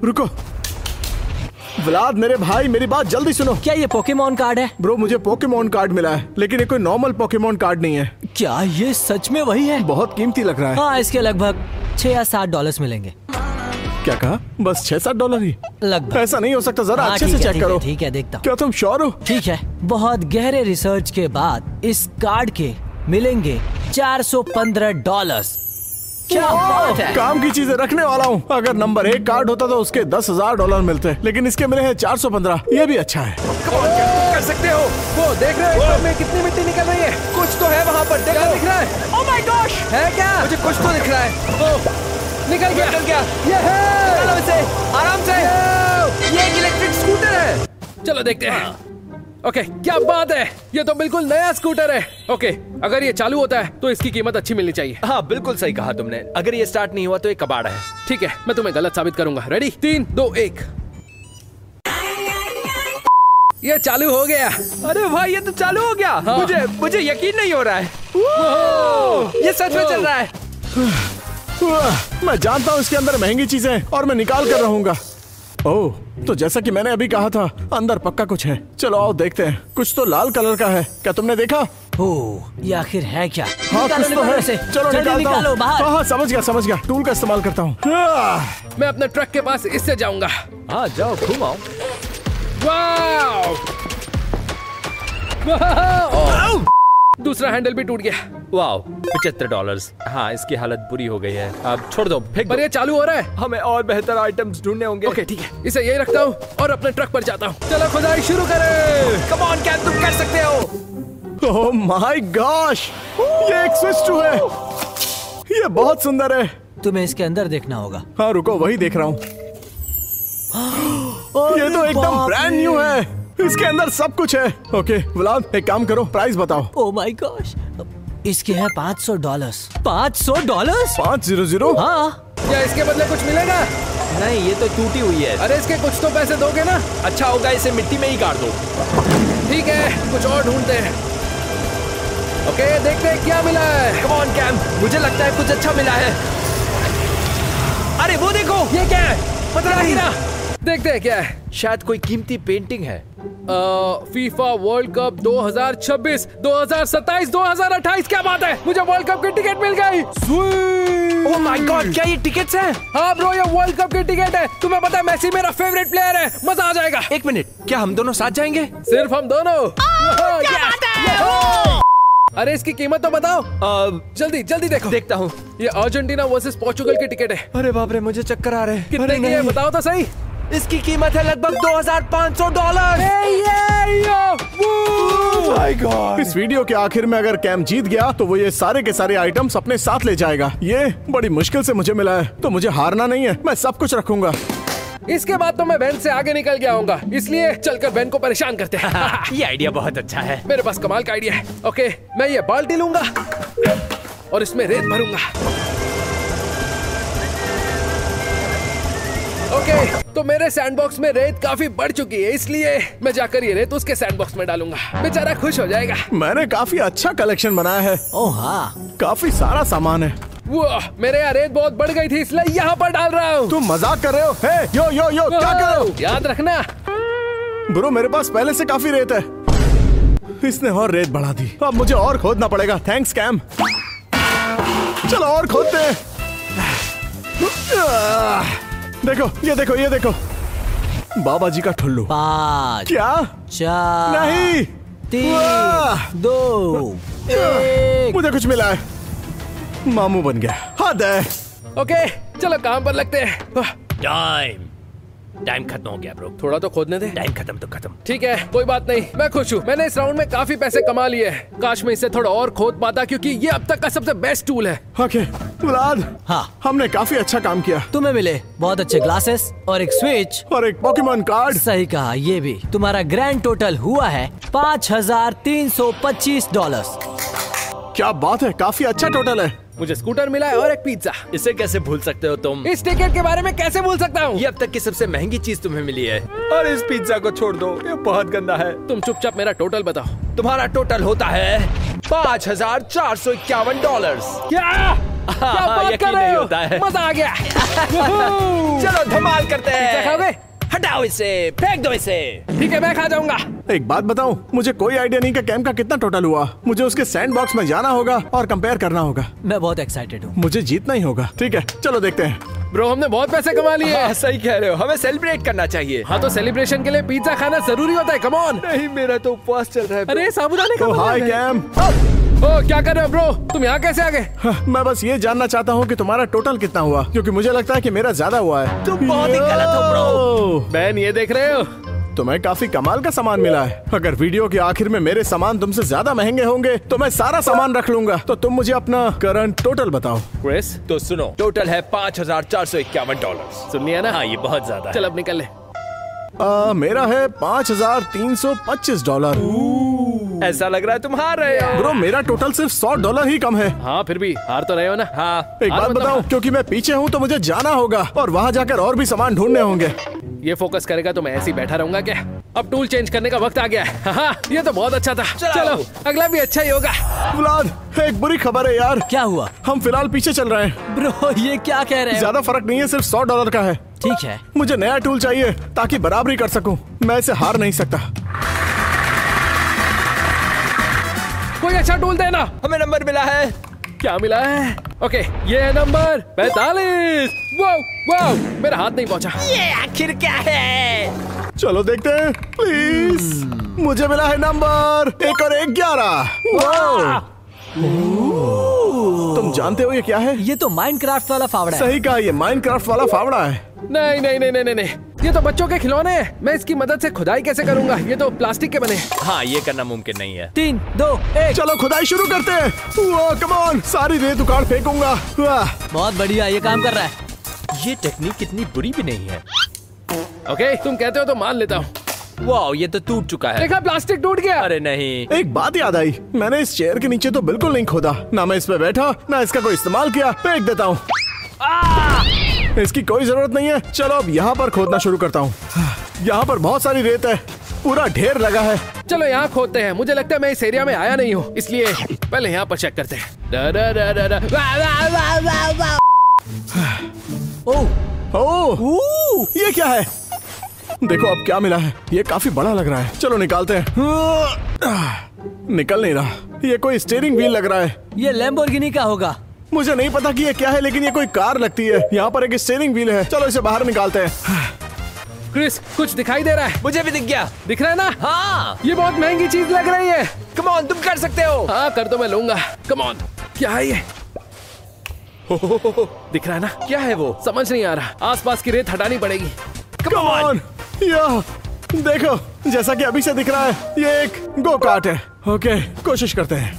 रुको व्लाद, मेरे भाई मेरी बात जल्दी सुनो। क्या ये पोकेमॉन कार्ड है? ब्रो, मुझे पोकेमॉन कार्ड मिला है, लेकिन ये कोई नॉर्मल पोकेमॉन कार्ड नहीं है। क्या ये सच में वही है? बहुत कीमती लग रहा है। हाँ, इसके लगभग $6 या $7 मिलेंगे। क्या कहा? बस $6-7 ही? लगभग। ऐसा नहीं हो सकता, जरा हाँ, अच्छे ठीक से है, चेक करो। ठीक है देखता हूँ। क्या तुम श्योर हो? ठीक है, बहुत गहरे रिसर्च के बाद इस कार्ड के मिलेंगे $415। क्या बात है? काम की चीजें रखने वाला हूँ। अगर नंबर 1 कार्ड होता तो उसके $10,000 मिलते, लेकिन इसके मिले हैं 415। ये भी अच्छा है। कर सकते हो। वो देख रहे हो में कितनी मिट्टी निकल रही है? कुछ तो है वहाँ पर, क्या देखो। दिख रहा है? Oh my gosh! है क्या? मुझे कुछ तो दिख रहा है। ओ, निकल गया। निकल गया। ये है। चलो इसे आराम से। ये एक इलेक्ट्रिक स्कूटर है। चलो देखते हैं। ओके, क्या बात है, ये तो बिल्कुल नया स्कूटर है। ओके, अगर ये चालू होता है तो इसकी कीमत अच्छी मिलनी चाहिए। हाँ बिल्कुल सही कहा तुमने। अगर ये स्टार्ट नहीं हुआ तो ये कबाड़ है। ठीक है, मैं तुम्हें गलत साबित करूंगा। रेडी? 3, 2, 1। ये चालू हो गया। अरे भाई ये तो चालू हो गया। हाँ। मुझे यकीन नहीं हो रहा है। ये सच में चल रहा है। मैं जानता हूँ इसके अंदर महंगी चीजें हैं और मैं निकाल कर रहूंगा। ओह, तो जैसा कि मैंने अभी कहा था, अंदर पक्का कुछ है। चलो आओ देखते हैं। कुछ तो लाल कलर का है। क्या तुमने देखा? ओह, ये आखिर है क्या? हाँ, निकालो, कुछ तो निकालो है। इसे। चलो जल्दी निकालता निकालो हूँ। बाहर। हाँ, समझ गया। टूल का इस्तेमाल करता हूँ। मैं अपने ट्रक के पास इससे जाऊंगा। हाँ जाओ, घुमाओ। वाओ! वाओ! दूसरा हैंडल भी टूट गया। वाओ, $75। हाँ, इसकी हालत बुरी हो गई है। अब छोड़ दो, फेंक पर दो। ये चालू हो रहा है। हमें और बेहतर आइटम्स ढूंढने होंगे। ओके ठीक है, इसे यही रखता हूँ और अपने ट्रक पर जाता हूँ। चलो खुदाई शुरू करें। कम ऑन, क्या तुम कर सकते हो? ओह माय गॉश, ये एक स्विच टू है। ये बहुत सुंदर है। तुम्हें इसके अंदर देखना होगा। हाँ रुको, वही देख रहा हूँ। ये तो एकदम बाप ब्रांड रे। न्यू है। इसके अंदर सब कुछ है। ओके व्लाद, एक काम करो, प्राइस बताओ। ओह माय गॉश, इसके हैं $500। $500? 500? हाँ। क्या इसके बदले कुछ मिलेगा? नहीं, ये तो टूटी हुई है। अरे इसके कुछ तो पैसे दोगे ना? अच्छा होगा इसे मिट्टी में ही गाड़ दो। ठीक है, कुछ और ढूंढते हैं। ओके, देखते हैं क्या मिला है। कम ऑन कैम, मुझे लगता है कुछ अच्छा मिला है। अरे वो देखो, ये क्या है? पता नहीं ना। देखते हैं क्या है। शायद कोई कीमती पेंटिंग है। FIFA world cup 2026, 2027, 2028। क्या बात है, मुझे वर्ल्ड कप की टिकट मिल गई। ओह माय गॉड, क्या ये टिकट्स हैं? हाँ ब्रो, ये वर्ल्ड कप की टिकट है। तुम्हें पता है मेसी मेरा फेवरेट प्लेयर है। मजा आ जाएगा। एक मिनट, क्या हम दोनों साथ जाएंगे? सिर्फ हम दोनों। क्या बात है? अरे इसकी कीमत तो बताओ। जल्दी जल्दी देखो। देखता हूँ। ये अर्जेंटीना वर्सेस पोर्चुगल की टिकट है। अरे बाप रे, मुझे चक्कर आ रहे हैं। कितने अरे की है नहीं। बताओ तो सही। इसकी कीमत है लगभग $2,500। माय गॉड, इस वीडियो के आखिर में अगर कैम जीत गया तो वो ये सारे के सारे आइटम्स अपने साथ ले जाएगा। ये बड़ी मुश्किल से मुझे मिला है, तो मुझे हारना नहीं है। मैं सब कुछ रखूंगा। इसके बाद तो मैं बेन से आगे निकल गया हूँगा, इसलिए चलकर बेन को परेशान करते हैं। ये आइडिया बहुत अच्छा है। मेरे पास कमाल का आइडिया है। ओके, मैं ये बाल्टी लूंगा और इसमें रेत भरूंगा। ओके, तो मेरे सैंडबॉक्स में रेत काफी बढ़ चुकी है, इसलिए मैं जाकर ये रेत उसके सैंडबॉक्स में डालूंगा। बेचारा खुश हो जाएगा। मैंने काफी अच्छा कलेक्शन बनाया है। ओह हाँ। काफी सारा सामान है। वाह, मेरे यहाँ रेत बहुत बढ़ गई थी, इसलिए यहाँ पर डाल रहा हूँ। तुम मजाक कर रहे हो? हे, यो क्या कर रहे हो? याद रखना। ब्रो, मेरे पास पहले से काफी रेत है। इसने और रेत बढ़ा दी। अब मुझे और खोदना पड़ेगा। Thanks Cam. चलो और खोदते हैं। देखो ये देखो ये देखो, बाबा जी का ठुल्लू। 5 क्या? 4 नहीं। 3 2 1। मुझे कुछ मिला है। मामू बन गया। हद है। ओके चलो काम पर लगते हैं। टाइम खत्म हो गया ब्रो। थोड़ा तो खोदने दे। टाइम खत्म तो खत्म। ठीक है कोई बात नहीं, मैं खुश हूँ। मैंने इस राउंड में काफी पैसे कमा लिए हैं। काश मैं इसे थोड़ा और खोद पाता, क्योंकि ये अब तक का सबसे बेस्ट टूल है। ओके व्लाद, हाँ हमने काफी अच्छा काम किया। तुम्हें मिले बहुत अच्छे ग्लासेस और एक स्विच और एक पोकेमॉन कार्ड। सही कहा, ये भी। तुम्हारा ग्रैंड टोटल हुआ है $5,325। क्या बात है, काफी अच्छा टोटल है। मुझे स्कूटर मिला है और एक पिज्जा। इसे कैसे भूल सकते हो तुम? इस टिकट के बारे में कैसे भूल सकता हूँ? ये अब तक की सबसे महंगी चीज तुम्हें मिली है। और इस पिज्जा को छोड़ दो, ये बहुत गंदा है। तुम चुपचाप मेरा टोटल बताओ। तुम्हारा टोटल होता है $5,451। क्या बात यकीन कर रहे नहीं हो? होता है। मजा आ गया। चलो धमाल करते पिज्जा हैं। खाओगे? हटाओ इसे, फेंक दो इसे। ठीक है मैं खा जाऊंगा। एक बात बताऊं, मुझे कोई आइडिया नहीं कि कैम का कितना टोटल हुआ। मुझे उसके सैंडबॉक्स में जाना होगा और कंपेयर करना होगा। मैं बहुत एक्साइटेड हूँ। मुझे जीतना ही होगा। ठीक है चलो देखते हैं। ब्रो हमने बहुत पैसे कमा लिए। हाँ, सही कह रहे हो, हमें सेलिब्रेट करना चाहिए। हाँ तो सेलिब्रेशन के लिए पिज्जा खाना जरूरी होता है। Come on. नहीं मेरा तो उपवास चल रहा है। अरे साबुदाने का तो मजा हाय है। कैम। ओ क्या कर रहे हो ब्रो? तुम यहाँ कैसे आ गए? मैं बस ये जानना चाहता हूँ कि तुम्हारा टोटल कितना हुआ, क्योंकि मुझे लगता है कि मेरा ज्यादा हुआ है। तुम बहुत ही गलत हो ब्रो। बैन ये देख रहे हो? तुम्हें काफी कमाल का सामान मिला है। अगर वीडियो के आखिर में मेरे सामान तुमसे ज्यादा महंगे होंगे तो मैं सारा सामान रख लूंगा। तो तुम मुझे अपना करंट टोटल बताओ। क्रिस तो सुनो, टोटल है $5,451। सुन लिया ना? हाँ ये बहुत ज्यादा चल अब निकल ले। मेरा है $5,325। ऐसा लग रहा है तुम हार रहे हो। ब्रो मेरा टोटल सिर्फ $100 ही कम है। हाँ फिर भी हार तो रहे हो ना? हाँ एक हार बात मतलब बताऊं, क्योंकि मैं पीछे हूँ तो मुझे जाना होगा और वहाँ जाकर और भी सामान ढूंढने होंगे। ये फोकस करेगा तो मैं ऐसे ही बैठा रहूंगा क्या? अब टूल चेंज करने का वक्त आ गया है। हाँ ये तो बहुत अच्छा था। चलो अगला भी अच्छा ही होगा। व्लाद, एक बुरी खबर है यार। क्या हुआ? हम फिलहाल पीछे चल रहे हैं। ब्रो ये क्या कह रहे हो? ज्यादा फर्क नहीं है, सिर्फ $100 का है। ठीक है, मुझे नया टूल चाहिए ताकि बराबरी कर सकूं। मैं इसे हार नहीं सकता। कोई अच्छा टूल देना। हमें नंबर मिला है। क्या मिला है? ओके ये है नंबर 45। वाओ वाओ मेरा हाथ नहीं पहुंचा। ये आखिर क्या है? चलो देखते हैं प्लीज। मुझे मिला है नंबर 1 और 1 11। वाओ, तुम जानते हो ये क्या है? ये तो माइनक्राफ्ट वाला फावड़ा है। सही कहा, ये माइनक्राफ्ट वाला फावड़ा है। नहीं नहीं नहीं नहीं नहीं, ये तो बच्चों के खिलौने हैं। मैं इसकी मदद से खुदाई कैसे करूंगा? ये तो प्लास्टिक के बने। हाँ ये करना मुमकिन नहीं है। 3 2 1। चलो खुदाई शुरू करते हैं। कम ऑन, सारी रेत उखाड़ फेंकूंगा। वाह, बहुत बढ़िया, ये काम कर रहा है। ये टेक्निक इतनी बुरी भी नहीं है। ओके तुम कहते हो तो मान लेता हूँ। वाओ ये तो टूट चुका है। देखा प्लास्टिक टूट गया। अरे नहीं। एक बात याद आई, मैंने इस चेयर के नीचे तो बिल्कुल नहीं खोदा। ना मैं इस पे बैठा, ना इसका कोई इस्तेमाल किया। फेंक देता हूँ। इसकी कोई जरूरत नहीं है। चलो अब यहाँ पर खोदना शुरू करता हूँ। यहाँ पर बहुत सारी रेत है, पूरा ढेर लगा है। चलो यहाँ खोदते हैं। मुझे लगता है मैं इस एरिया में आया नहीं हूँ, इसलिए पहले यहाँ पर चेक करते हैं। डा, डा, डा, डा, डा। वाह, वाह, वाह, वाह, वाह। ओह, ये क्या है? देखो अब क्या मिला है। ये काफी बड़ा लग रहा है। चलो निकालते हैं। निकल नहीं रहा। ये कोई स्टीयरिंग व्हील लग रहा है। ये लैम्बोर्गिनी का होगा। मुझे नहीं पता कि ये क्या है, लेकिन ये कोई कार लगती है। यहाँ पर एक स्टीयरिंग व्हील है। चलो इसे बाहर निकालते हैं। क्रिस कुछ दिखाई दे रहा है? मुझे भी दिख गया। दिख रहा है ना? हाँ ये बहुत महंगी चीज लग रही है। कम ऑन, तुम कर सकते हो। हाँ कर तो मैं लूंगा। कम ऑन, क्या है ये? दिख रहा है ना? क्या है वो? समझ नहीं आ रहा। आसपास की रेत हटानी पड़ेगी। कम ऑन, यह देखो, जैसा कि अभी से दिख रहा है, ये एक गो कार्ट है। ओके कोशिश करते हैं।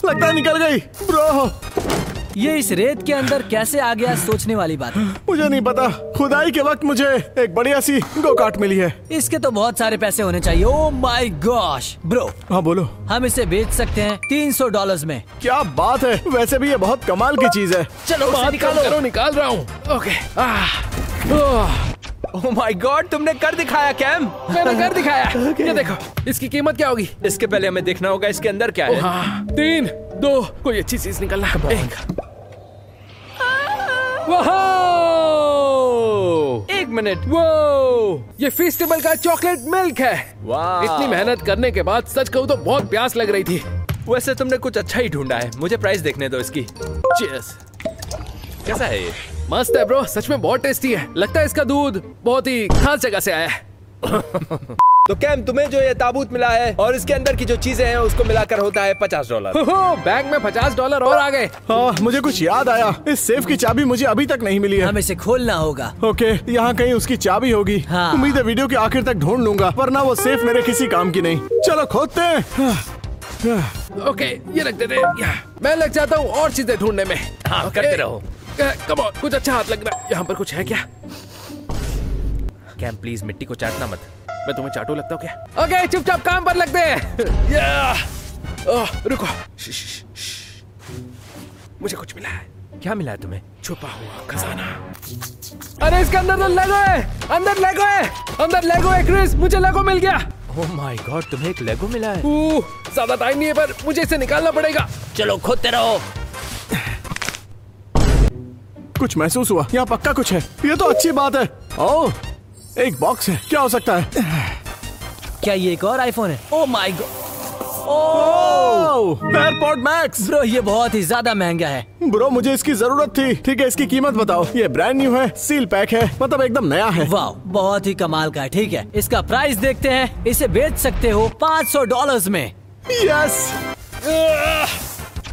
लगता है निकल गई। ब्रो ये इस रेत के अंदर कैसे आ गया, सोचने वाली बात है। मुझे नहीं पता। खुदाई के वक्त मुझे एक बढ़िया सी गो कार्ट मिली है। इसके तो बहुत सारे पैसे होने चाहिए। ओह माय गॉश ब्रो, हाँ बोलो। हम इसे बेच सकते हैं $300 में। क्या बात है, वैसे भी ये बहुत कमाल की चीज है। चलो उसे बात निकालो। करो, निकाल रहा हूँ। ओके ओह माय गॉड, तुमने कर दिखाया कैम। मैंने कर दिखाया। ये देखो, इसकी कीमत क्या होगी? इसके पहले हमें देखना होगा इसके अंदर क्या है। हाँ 3 2 कोई अच्छी चीज निकलना। एक मिनट। वो ये फेस्टिवल का चॉकलेट मिल्क है। वाह। इतनी मेहनत करने के बाद सच कहूँ तो बहुत प्यास लग रही थी। वैसे तुमने कुछ अच्छा ही ढूंढा है। मुझे प्राइस देखने दो इसकी। चीयर्स। कैसा है ये? मस्त है ब्रो, सच में बहुत टेस्टी है। लगता है इसका दूध बहुत ही खास जगह से आया है। तो कैम, तुम्हें जो ये ताबूत मिला है और इसके अंदर की जो चीजें हैं उसको मिलाकर होता है $50। बैंक में $50 और आ गए। हाँ, मुझे कुछ याद आया। इस सेफ की चाबी मुझे अभी तक नहीं मिली है। हमें इसे खोलना होगा। ओके, यहाँ कहीं उसकी चाबी होगी। हाँ। उम्मीद है वीडियो के आखिर तक ढूंढ लूंगा, वरना वो सेफ मेरे किसी काम की नहीं। चलो खोदते हैं। ओके, ये रख देते हैं। मैं लग जाता हूँ और चीजें ढूंढने में। हाँ, करते रहो। कम ऑन, कुछ अच्छा हाथ लग रहा है। यहाँ पर कुछ है क्या? कैम प्लीज मिट्टी को चाटना मत। मैं तुम्हें चाटू लगता हूँ क्या? ओके, चुपचाप काम पर लगते हैं। रुको। मुझे कुछ मिला है। क्या मिला है तुम्हें? छुपा हुआ खजाना। अरे इसके अंदर तो लेगो है। अंदर लेगो है। अंदर लेगो है क्रिस, मुझे लेगो मिल गया। ओह माय गॉड, तुम्हें एक लेगो मिला है। ज्यादा टाइम नहीं है, पर मुझे इसे निकालना पड़ेगा। चलो खोदते रहो। कुछ महसूस हुआ, यहाँ पक्का कुछ है। ये तो अच्छी बात है। ओह, एक बॉक्स है। क्या हो सकता है? क्या ये एक और आईफोन है? Oh my God, AirPod max. Bro ये बहुत ही ज्यादा महंगा है। ब्रो मुझे इसकी जरूरत थी। ठीक है, इसकी कीमत बताओ। ये ब्रांड न्यू है, सील पैक है, मतलब एकदम नया है। वाह, बहुत ही कमाल का है। ठीक है, इसका प्राइस देखते हैं। इसे बेच सकते हो $500 में। Yes,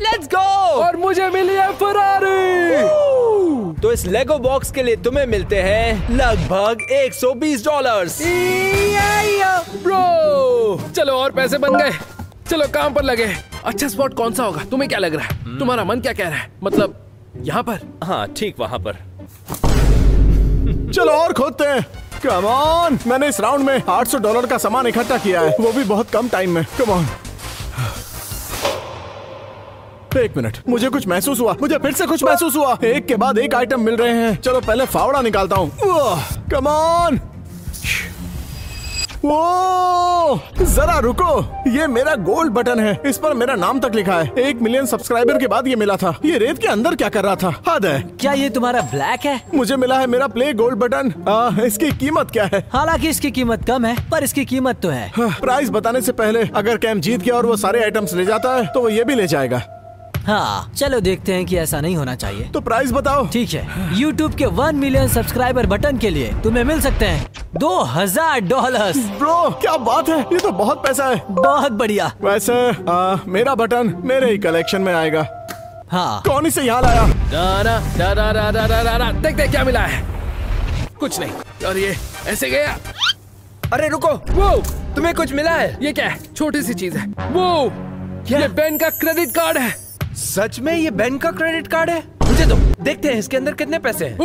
let's go. और मुझे मिली है फरारी। तो इस लेगो बॉक्स के लिए तुम्हें मिलते हैं लगभग $120। ब्रो चलो, और पैसे बन गए। चलो काम पर लगे। अच्छा स्पॉट कौन सा होगा? तुम्हें क्या लग रहा है? तुम्हारा मन क्या कह रहा है? मतलब यहाँ पर? हाँ ठीक वहाँ पर। चलो और खोदते हैं। कम ऑन, मैंने इस राउंड में $800 का सामान इकट्ठा किया है, वो भी बहुत कम टाइम में। Come on. एक मिनट, मुझे कुछ महसूस हुआ। मुझे फिर से कुछ महसूस हुआ। एक के बाद एक आइटम मिल रहे हैं। चलो पहले फावड़ा निकालता हूँ। Come on. वो जरा रुको, ये मेरा गोल्ड बटन है। इस पर मेरा नाम तक लिखा है। 1 मिलियन सब्सक्राइबर के बाद ये मिला था। ये रेत के अंदर क्या कर रहा था? हद है। क्या ये तुम्हारा ब्लैक है? मुझे मिला है मेरा प्ले गोल्ड बटन। इसकी कीमत क्या है? हालांकि इसकी कीमत कम है, पर इसकी कीमत तो है। प्राइस बताने से पहले अगर कैम जीत गया और वो सारे आइटम्स ले जाता है तो वो ये भी ले जाएगा। हाँ चलो देखते हैं कि ऐसा नहीं होना चाहिए। तो प्राइस बताओ। ठीक है, YouTube के 1 मिलियन सब्सक्राइबर बटन के लिए तुम्हें मिल सकते हैं $2000। ब्रो क्या बात है, ये तो बहुत पैसा है। बहुत बढ़िया। वैसे मेरा बटन मेरे ही कलेक्शन में आएगा। हाँ कौन इसे यहाँ लाया? देख क्या मिला है। कुछ नहीं। और ये ऐसे गया। अरे रुको, वो तुम्हें कुछ मिला है? ये क्या है? छोटी सी चीज है। वो ये बैंक का क्रेडिट कार्ड है। सच में ये बैंक का क्रेडिट कार्ड है? मुझे दो, देखते हैं इसके अंदर कितने पैसे हैं।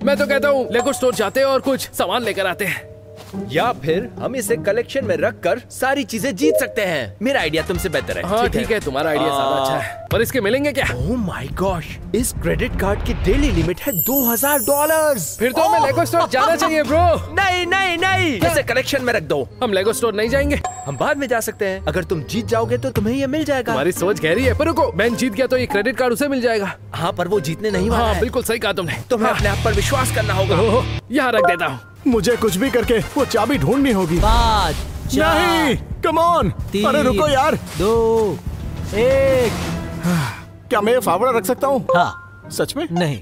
मैं तो कहता हूँ लेगो स्टोर जाते हैं और कुछ सामान लेकर आते हैं। या फिर हम इसे कलेक्शन में रखकर सारी चीजें जीत सकते हैं। मेरा आइडिया तुमसे बेहतर है। हाँ ठीक है, तुम्हारा आइडिया ज्यादा अच्छा है। पर इसके मिलेंगे क्या? ओह माय गॉश, इस क्रेडिट कार्ड की डेली लिमिट है $2000। फिर तो हमें लेगो स्टोर जाना चाहिए ब्रो। नहीं नहीं नहीं, इसे कलेक्शन में रख दो। हम लेगो स्टोर नहीं जाएंगे। हम बाद में जा सकते हैं। अगर तुम जीत जाओगे तो तुम्हें ये मिल जाएगा। तुम्हारी सोच गहरी है। पर रुको, बैंक जीत गया तो ये क्रेडिट कार्ड उसे मिल जाएगा। हाँ पर वो जीतने नहीं वाला है। बिल्कुल सही कहा तुमने। तुम्हें अपने आप पर विश्वास करना होगा। यहाँ रख देता हूँ। मुझे कुछ भी करके वो चाबी ढूंढनी होगी। 5 4 नहीं, कम ऑन। 3 अरे रुको यार। 2 1। क्या मैं ये फावड़ा रख सकता हूँ? हाँ सच में? नहीं।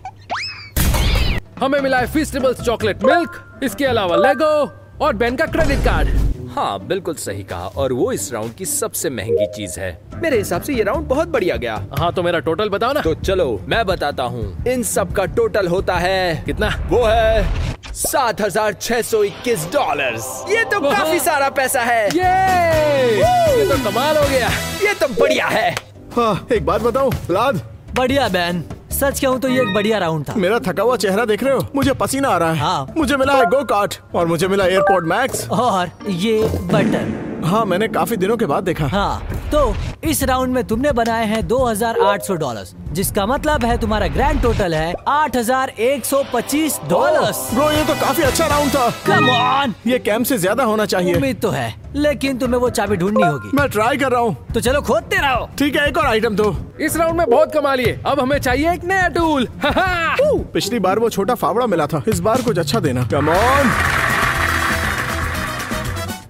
हमें मिला है फेस्टिवल्स चॉकलेट मिल्क, इसके अलावा लेगो और बैंक का क्रेडिट कार्ड। हाँ बिल्कुल सही कहा, और वो इस राउंड की सबसे महंगी चीज है। मेरे हिसाब से ये राउंड बहुत बढ़िया गया। हाँ तो मेरा टोटल बताओ ना। तो चलो मैं बताता हूँ। इन सब का टोटल होता है कितना? वो है $7621। ये तो काफी सारा पैसा है। ये तो कमाल हो गया। ये तो बढ़िया है। हाँ एक बात बताऊँ व्लाद, बढ़िया बैन, सच कहूँ तो ये एक बढ़िया राउंड था। मेरा थका हुआ चेहरा देख रहे हो? मुझे पसीना आ रहा है। हाँ। मुझे मिला है गो कार्ट और मुझे मिला एयरपोर्ट मैक्स और ये बटन। हाँ मैंने काफी दिनों के बाद देखा। हाँ तो तो इस राउंड में तुमने बनाए हैं $2,800, जिसका मतलब है तुम्हारा ग्रैंड टोटल है $8,125। ब्रो ये तो काफी अच्छा राउंड था। कम ऑन, ये कैम्प से ज्यादा होना चाहिए। उम्मीद तो है, लेकिन तुम्हें वो चाबी ढूंढनी होगी। मैं ट्राई कर रहा हूँ। तो चलो खोदते रहो। ठीक है, एक और आइटम दो। इस राउंड में बहुत कमा लिए, अब हमें चाहिए एक नया टूल। पिछली बार वो छोटा फावड़ा मिला था, इस बार कुछ अच्छा देना। Come on.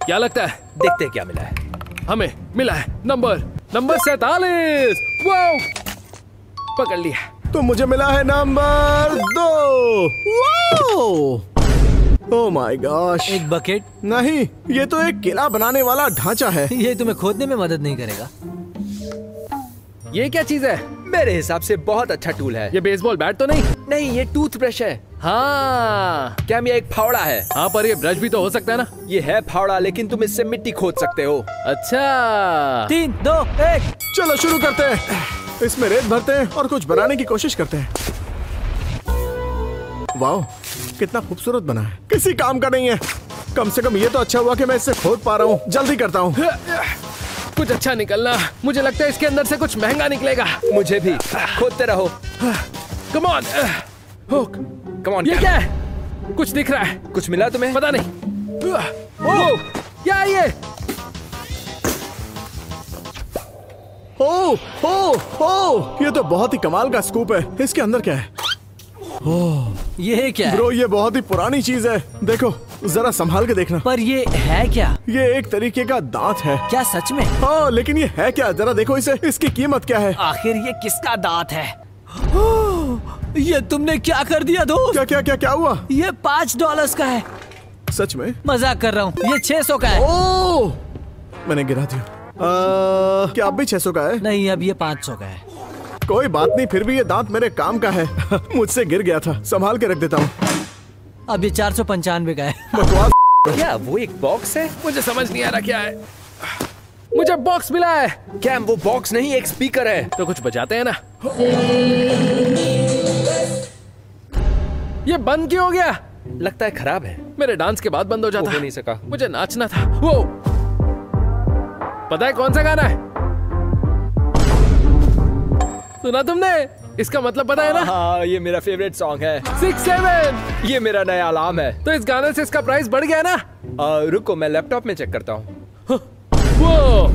क्या लगता है? देखते हैं क्या मिला है। हमें मिला है नंबर 47। वाओ, पकड़ लिया। तो मुझे मिला है नंबर 2। Oh my gosh. एक बकेट? नहीं, ये तो एक किला बनाने वाला ढांचा है। ये तुम्हें खोदने में मदद नहीं करेगा। ये क्या चीज है? मेरे हिसाब से बहुत अच्छा टूल है। ये बेसबॉल बैट तो नहीं? नहीं, ये टूथब्रश है। हाँ, क्या ये एक फावड़ा है? हाँ, पर ये ब्रश भी तो हो सकता है ना। ये है फावड़ा, लेकिन तुम इससे मिट्टी खोद सकते हो। अच्छा, 3, 2, 1। चलो शुरू करते हैं। इसमें रेत भरते हैं और कुछ बनाने की कोशिश करते हैं। वाह, कितना खूबसूरत बना है। किसी काम का नहीं है। कम से कम ये तो अच्छा हुआ कि मैं इससे खोद पा रहा हूँ। जल्दी करता हूँ। कुछ अच्छा निकलना। मुझे लगता है इसके अंदर से कुछ महंगा निकलेगा। मुझे भी। खोदते रहो। Come on. Come on. ये क्या है? कुछ दिख रहा है। कुछ मिला तुम्हें? पता नहीं। ओह, क्या है ये? ओह, ये तो बहुत ही कमाल का स्कूप है। इसके अंदर क्या है? ये क्या है? ब्रो ये बहुत ही पुरानी चीज है। देखो, जरा संभाल के देखना। पर ये है क्या? ये एक तरीके का दांत है। क्या सच में? हाँ, लेकिन ये है क्या? जरा देखो इसे। इसकी कीमत क्या है? आखिर ये किसका दांत है? ये तुमने क्या कर दिया दोस्त? क्या क्या क्या क्या हुआ? ये $5 का है। सच में? मजाक कर रहा हूँ। ये 600 का है। ओह, मैंने गिरा दिया। क्या अब भी 600 का है? नहीं, अब ये 500 का है। कोई बात नहीं, फिर भी ये दांत मेरे काम का है। मुझसे गिर गया था, संभाल के रख देता हूँ। अब ये 495 का है। बकवास। क्या वो एक बॉक्स है? मुझे समझ नहीं आ रहा क्या है। मुझे बॉक्स मिला है। क्या वो बॉक्स नहीं, एक स्पीकर है। तो कुछ बजाते हैं ना। ये बंद क्यों हो गया? लगता है खराब है। मेरे डांस के बाद बंद हो जाता। हो नहीं सका। मुझे नाचना था। वो पता है कौन सा गाना है? सुना तुमने? इसका मतलब पता है ना? हाँ, ये मेरा फेवरेट सॉन्ग है। 6-7। ये मेरा नया अलार्म है। तो इस गाने से इसका प्राइस बढ़ गया ना? रुको, मैं लैपटॉप में चेक करता हूँ। वो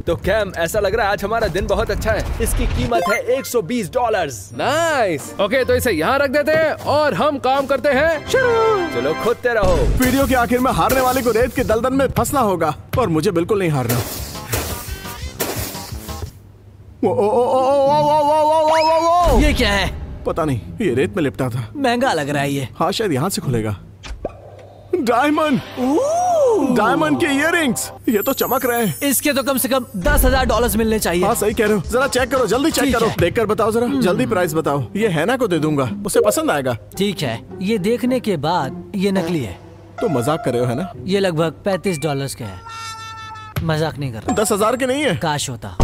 तो कैम, ऐसा लग रहा है आज हमारा दिन बहुत अच्छा है। इसकी कीमत है $120। नाइस। ओके, तो इसे यहाँ रख देते हैं और हम काम करते हैं शुरू। चलो खोदते रहो। वीडियो के आखिर में हारने वाले को रेत के दलदल में फंसना होगा, और मुझे बिल्कुल नहीं हारना। ये क्या है? पता नहीं, ये रेत में लिपटा था। महंगा लग रहा है ये। हाँ, शायद यहाँ से खुलेगा। डायमंड। डायमंड के इयररिंग्स। ये तो चमक रहे हैं। इसके तो कम से कम $10,000 मिलने चाहिए। हाँ, सही कह रहे हो। जरा चेक करो, जल्दी चेक ठीक करो। है। देखकर बताओ जरा, जल्दी प्राइस बताओ। ये हैना को दे दूंगा, उसे पसंद आएगा। ठीक है, ये देखने के बाद ये नकली है। तो मजाक कर रहे हो, है ना? ये लगभग $35 का है। मजाक नहीं कर रहा। 10,000 के नहीं है? काश होता।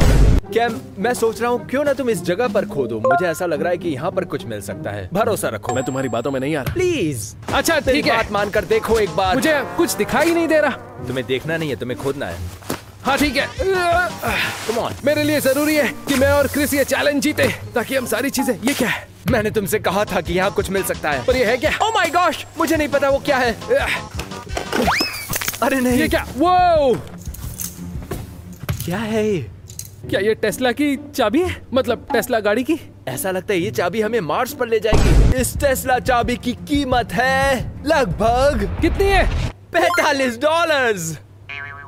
कैम, मैं सोच रहा हूँ क्यों ना तुम इस जगह पर खोदो। मुझे ऐसा लग रहा है कि यहाँ पर कुछ मिल सकता है। भरोसा रखो। मैं तुम्हारी बातों में नहीं आ रहा। प्लीज। अच्छा तेरी ठीक है, बात मानकर देखो एक बार। मुझे कुछ दिखाई नहीं दे रहा। तुम्हें देखना नहीं है, तुम्हें खोदना है। हाँ ठीक है। Come on. मेरे लिए जरूरी है कि मैं और क्रिस ये चैलेंज जीते, ताकि हम सारी चीजें। ये क्या है? मैंने तुमसे कहा था कि यहाँ कुछ मिल सकता है। पर ये है क्या? ओह माय गॉश, मुझे नहीं पता वो क्या है। अरे नहीं। ये क्या? वो क्या है ये? क्या ये टेस्ला की चाबी है? मतलब टेस्ला गाड़ी की? ऐसा लगता है ये चाबी हमें मार्स पर ले जाएगी। इस टेस्ला चाबी की कीमत है लगभग कितनी है? $45।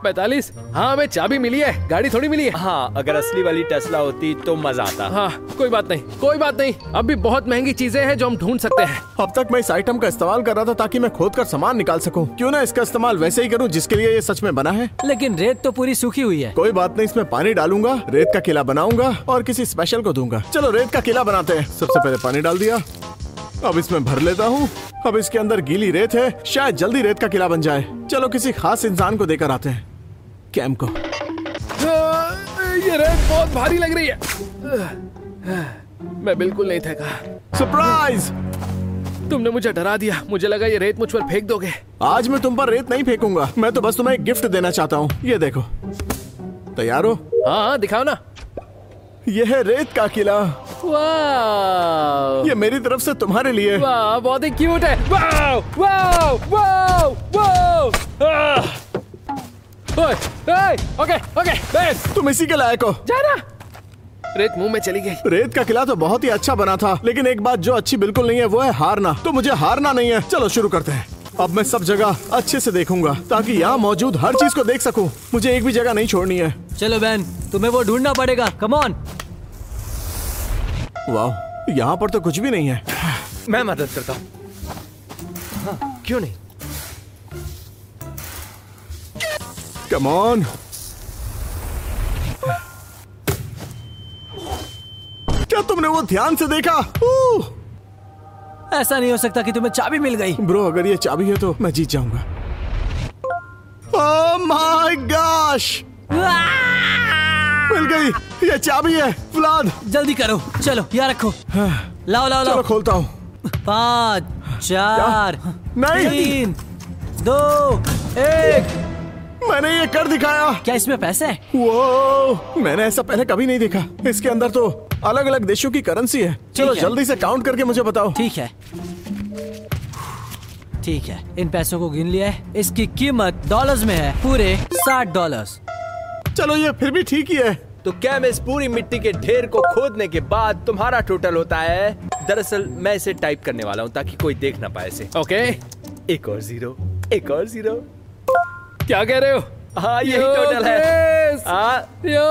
45? हाँ, हमें चाबी मिली है, गाड़ी थोड़ी मिली है। हाँ, अगर असली वाली टेस्ला होती तो मजा आता। हाँ, कोई बात नहीं, कोई बात नहीं। अब भी बहुत महंगी चीजें हैं जो हम ढूंढ सकते हैं। अब तक मैं इस आइटम का इस्तेमाल कर रहा था ताकि मैं खोद कर सामान निकाल सकूं। क्यों ना इसका इस्तेमाल वैसे ही करूं जिसके लिए ये सच में बना है। लेकिन रेत तो पूरी सूखी हुई है। कोई बात नहीं, इसमें पानी डालूंगा, रेत का किला बनाऊंगा और किसी स्पेशल को दूंगा। चलो रेत का किला बनाते हैं। सबसे पहले पानी डाल दिया, अब इसमें भर लेता हूँ। अब इसके अंदर गीली रेत है, शायद जल्दी रेत का किला बन जाए। चलो किसी खास इंसान को देकर आते हैं, कैम को। ये रेत बहुत भारी लग रही है। मैं बिल्कुल नहीं थका। सरप्राइज! तुमने मुझे डरा दिया। मुझे लगा ये रेत मुझ पर फेंक दोगे। आज मैं तुम पर रेत नहीं फेंकूंगा, मैं तो बस तुम्हें एक गिफ्ट देना चाहता हूँ। ये देखो। तैयार हो? हाँ दिखाओ ना। यह है रेत का किला। वाह ये मेरी तरफ से तुम्हारे लिए। वाह बहुत ही क्यूट है। वाह वाह वाह वाह। ओके ओके बस तुम इसी के लायक हो। जाना। रेत मुंह में चली गई। रेत का किला तो बहुत ही अच्छा बना था, लेकिन एक बात जो अच्छी बिल्कुल नहीं है वो है हारना। तो मुझे हारना नहीं है। चलो शुरू करते हैं। अब मैं सब जगह अच्छे से देखूंगा ताकि यहाँ मौजूद हर चीज को देख सकूं। मुझे एक भी जगह नहीं छोड़नी है। चलो बहन, तुम्हें वो ढूंढना पड़ेगा। Come on. वाह, यहाँ पर तो कुछ भी नहीं है। मैं मदद करता हूँ। हाँ, क्यों नहीं? Come on. क्या तुमने वो ध्यान से देखा? ऐसा नहीं हो सकता कि तुम्हें चाबी मिल गई। ब्रो, अगर ये चाबी है तो मैं जीत जाऊंगा। ओह माय गॉश, मिल गई। ये चाबी है। व्लाद जल्दी करो। चलो यहाँ रखो। लाओ लाओ चलो लाओ। खोलता हूँ। 5 4 नहीं। 3 2 1। मैंने ये कर दिखाया। क्या इसमें पैसे हैं? वो मैंने ऐसा पहले कभी नहीं देखा। इसके अंदर तो अलग अलग देशों की करेंसी है। चलो है। जल्दी से काउंट करके मुझे बताओ। ठीक है ठीक है, इन पैसों को गिन लिया है। इसकी कीमत डॉलर्स में है, पूरे $60। चलो ये फिर भी ठीक ही है। तो कैम इस पूरी मिट्टी के ढेर को खोदने के बाद तुम्हारा टोटल होता है। दरअसल मैं इसे टाइप करने वाला हूँ ताकि कोई देख ना पाए इसे। ओके। एक और जीरो, एक और जीरो। क्या कह रहे हो? हाँ यही यो, टोटल है। क्रिस! हाँ यो,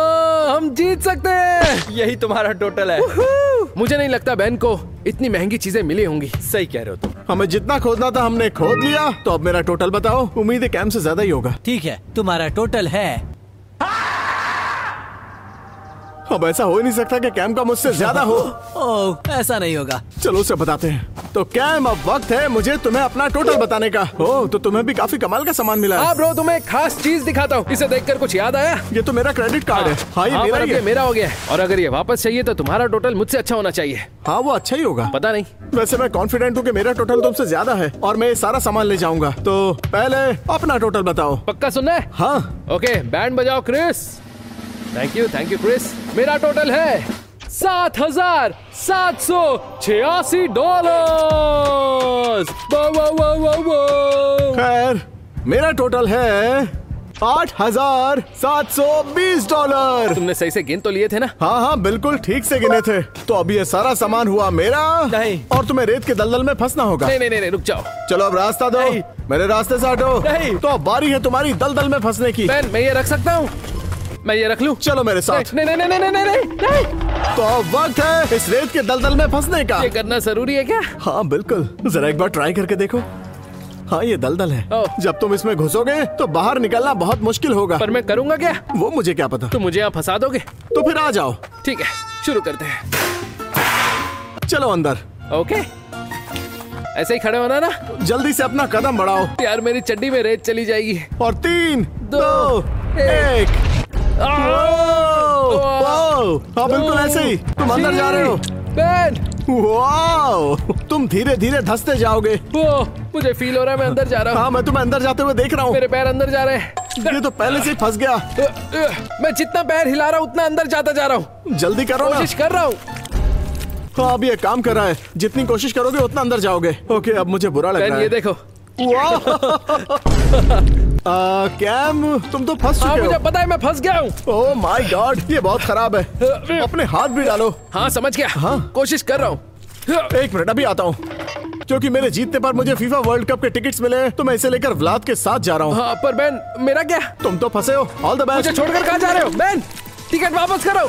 हम जीत सकते हैं। यही तुम्हारा टोटल है। मुझे नहीं लगता बहन को इतनी महंगी चीजें मिली होंगी। सही कह रहे हो तुम। हमें जितना खोदना था हमने खोद लिया। तो अब मेरा टोटल बताओ। उम्मीद है कैम से ज्यादा ही होगा। ठीक है, तुम्हारा टोटल है। अब ऐसा हो ही नहीं सकता कि कैम का मुझसे ज्यादा हो। ओह, ऐसा नहीं होगा। चलो उसे बताते हैं। तो कैम, अब वक्त है मुझे तुम्हें अपना टोटल बताने का। ओह, तो तुम्हें भी काफी कमाल का सामान मिला है। हाँ ब्रो, तुम्हें एक खास चीज दिखाता हूँ। इसे देखकर कुछ याद आया? ये तो मेरा क्रेडिट कार्ड है। हाँ ये हाँ, मेरा पर अब ही ये है। मेरा हो गया है। और अगर ये वापस चाहिए तो तुम्हारा टोटल मुझसे अच्छा होना चाहिए। हाँ वो अच्छा ही होगा। पता नहीं। वैसे मैं कॉन्फिडेंट हूँ कि मेरा टोटल तुमसे ज्यादा है और मैं ये सारा सामान ले जाऊंगा। तो पहले अपना टोटल बताओ। पक्का सुनना है? हाँ। ओके, बैंड बजाओ क्रिस। Thank you Chris. मेरा टोटल है $7,786। खैर मेरा टोटल है $8,720। तुमने सही से गिन तो लिए थे ना? हाँ हाँ बिल्कुल ठीक से गिने थे। तो अभी ये सारा सामान हुआ मेरा। नहीं। और तुम्हें रेत के दलदल में फंसना होगा। नहीं, रुक जाओ। चलो अब रास्ता दो। नहीं। मेरे रास्ते से हटो। नहीं। तो अब बारी है तुम्हारी दलदल में फंसने की। बैन, मैं ये रख सकता हूँ? मैं ये रख लूं? चलो मेरे साथ। नहीं। तो अब वक्त है इस रेत के दलदल में फंसने का। ये करना जरूरी है क्या? हाँ बिल्कुल, जरा एक बार ट्राई करके देखो। हाँ ये दलदल है। ओह। जब तुम इसमें घुसोगे तो बाहर निकलना बहुत मुश्किल होगा। पर मैं करूंगा क्या? वो मुझे क्या पता। तुम मुझे यहाँ फंसा दोगे? तो फिर आ जाओ। ठीक है, शुरू करते हैं। चलो अंदर। ओके, ऐसे ही खड़े होना ना। जल्दी से अपना कदम बढ़ाओ। यार मेरी चड्डी में रेत चली जाएगी। और 3 2 1। हाँ बिल्कुल ऐसे ही। तुम अंदर जा रहे हो। बैन, वाओ, तुम धीरे धीरे धंसते जाओगे। मुझे फील हो रहा है मैं अंदर जा रहा हूँ। हाँ मैं तुम्हें अंदर जाते हुए देख रहा हूँ। मेरे पैर अंदर जा रहे हैं। ये तो पहले से ही फंस गया। मैं जितना पैर हिला रहा हूँ उतना अंदर जाता जा रहा हूँ। जल्दी करो ना। कोशिश कर रहा हूँ। हाँ अब ये काम कर रहा है। जितनी कोशिश करोगे उतना अंदर जाओगे। ओके अब मुझे बुरा लग बैन, रहा ये है। देखो। कैम तुम तो फंस हाँ चुके मुझे हो। पता है मैं फंस गया हूँ। ओह माय गॉड, ये बहुत खराब है। अपने हाथ भी डालो। हाँ समझ गया। हाँ। कोशिश कर रहा हूँ। एक मिनट अभी आता हूँ। क्योंकि मेरे जीतने पर मुझे फीफा वर्ल्ड कप के टिकट्स मिले तो मैं इसे लेकर व्लाद के साथ जा रहा हूँ। हाँ पर बैन, मेरा क्या? तुम तो फंसे हो। ऑल द मुझे बेस्ट। छोड़कर कहाँ जा रहे हो? बैन, टिकट वापस करो।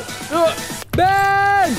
बैन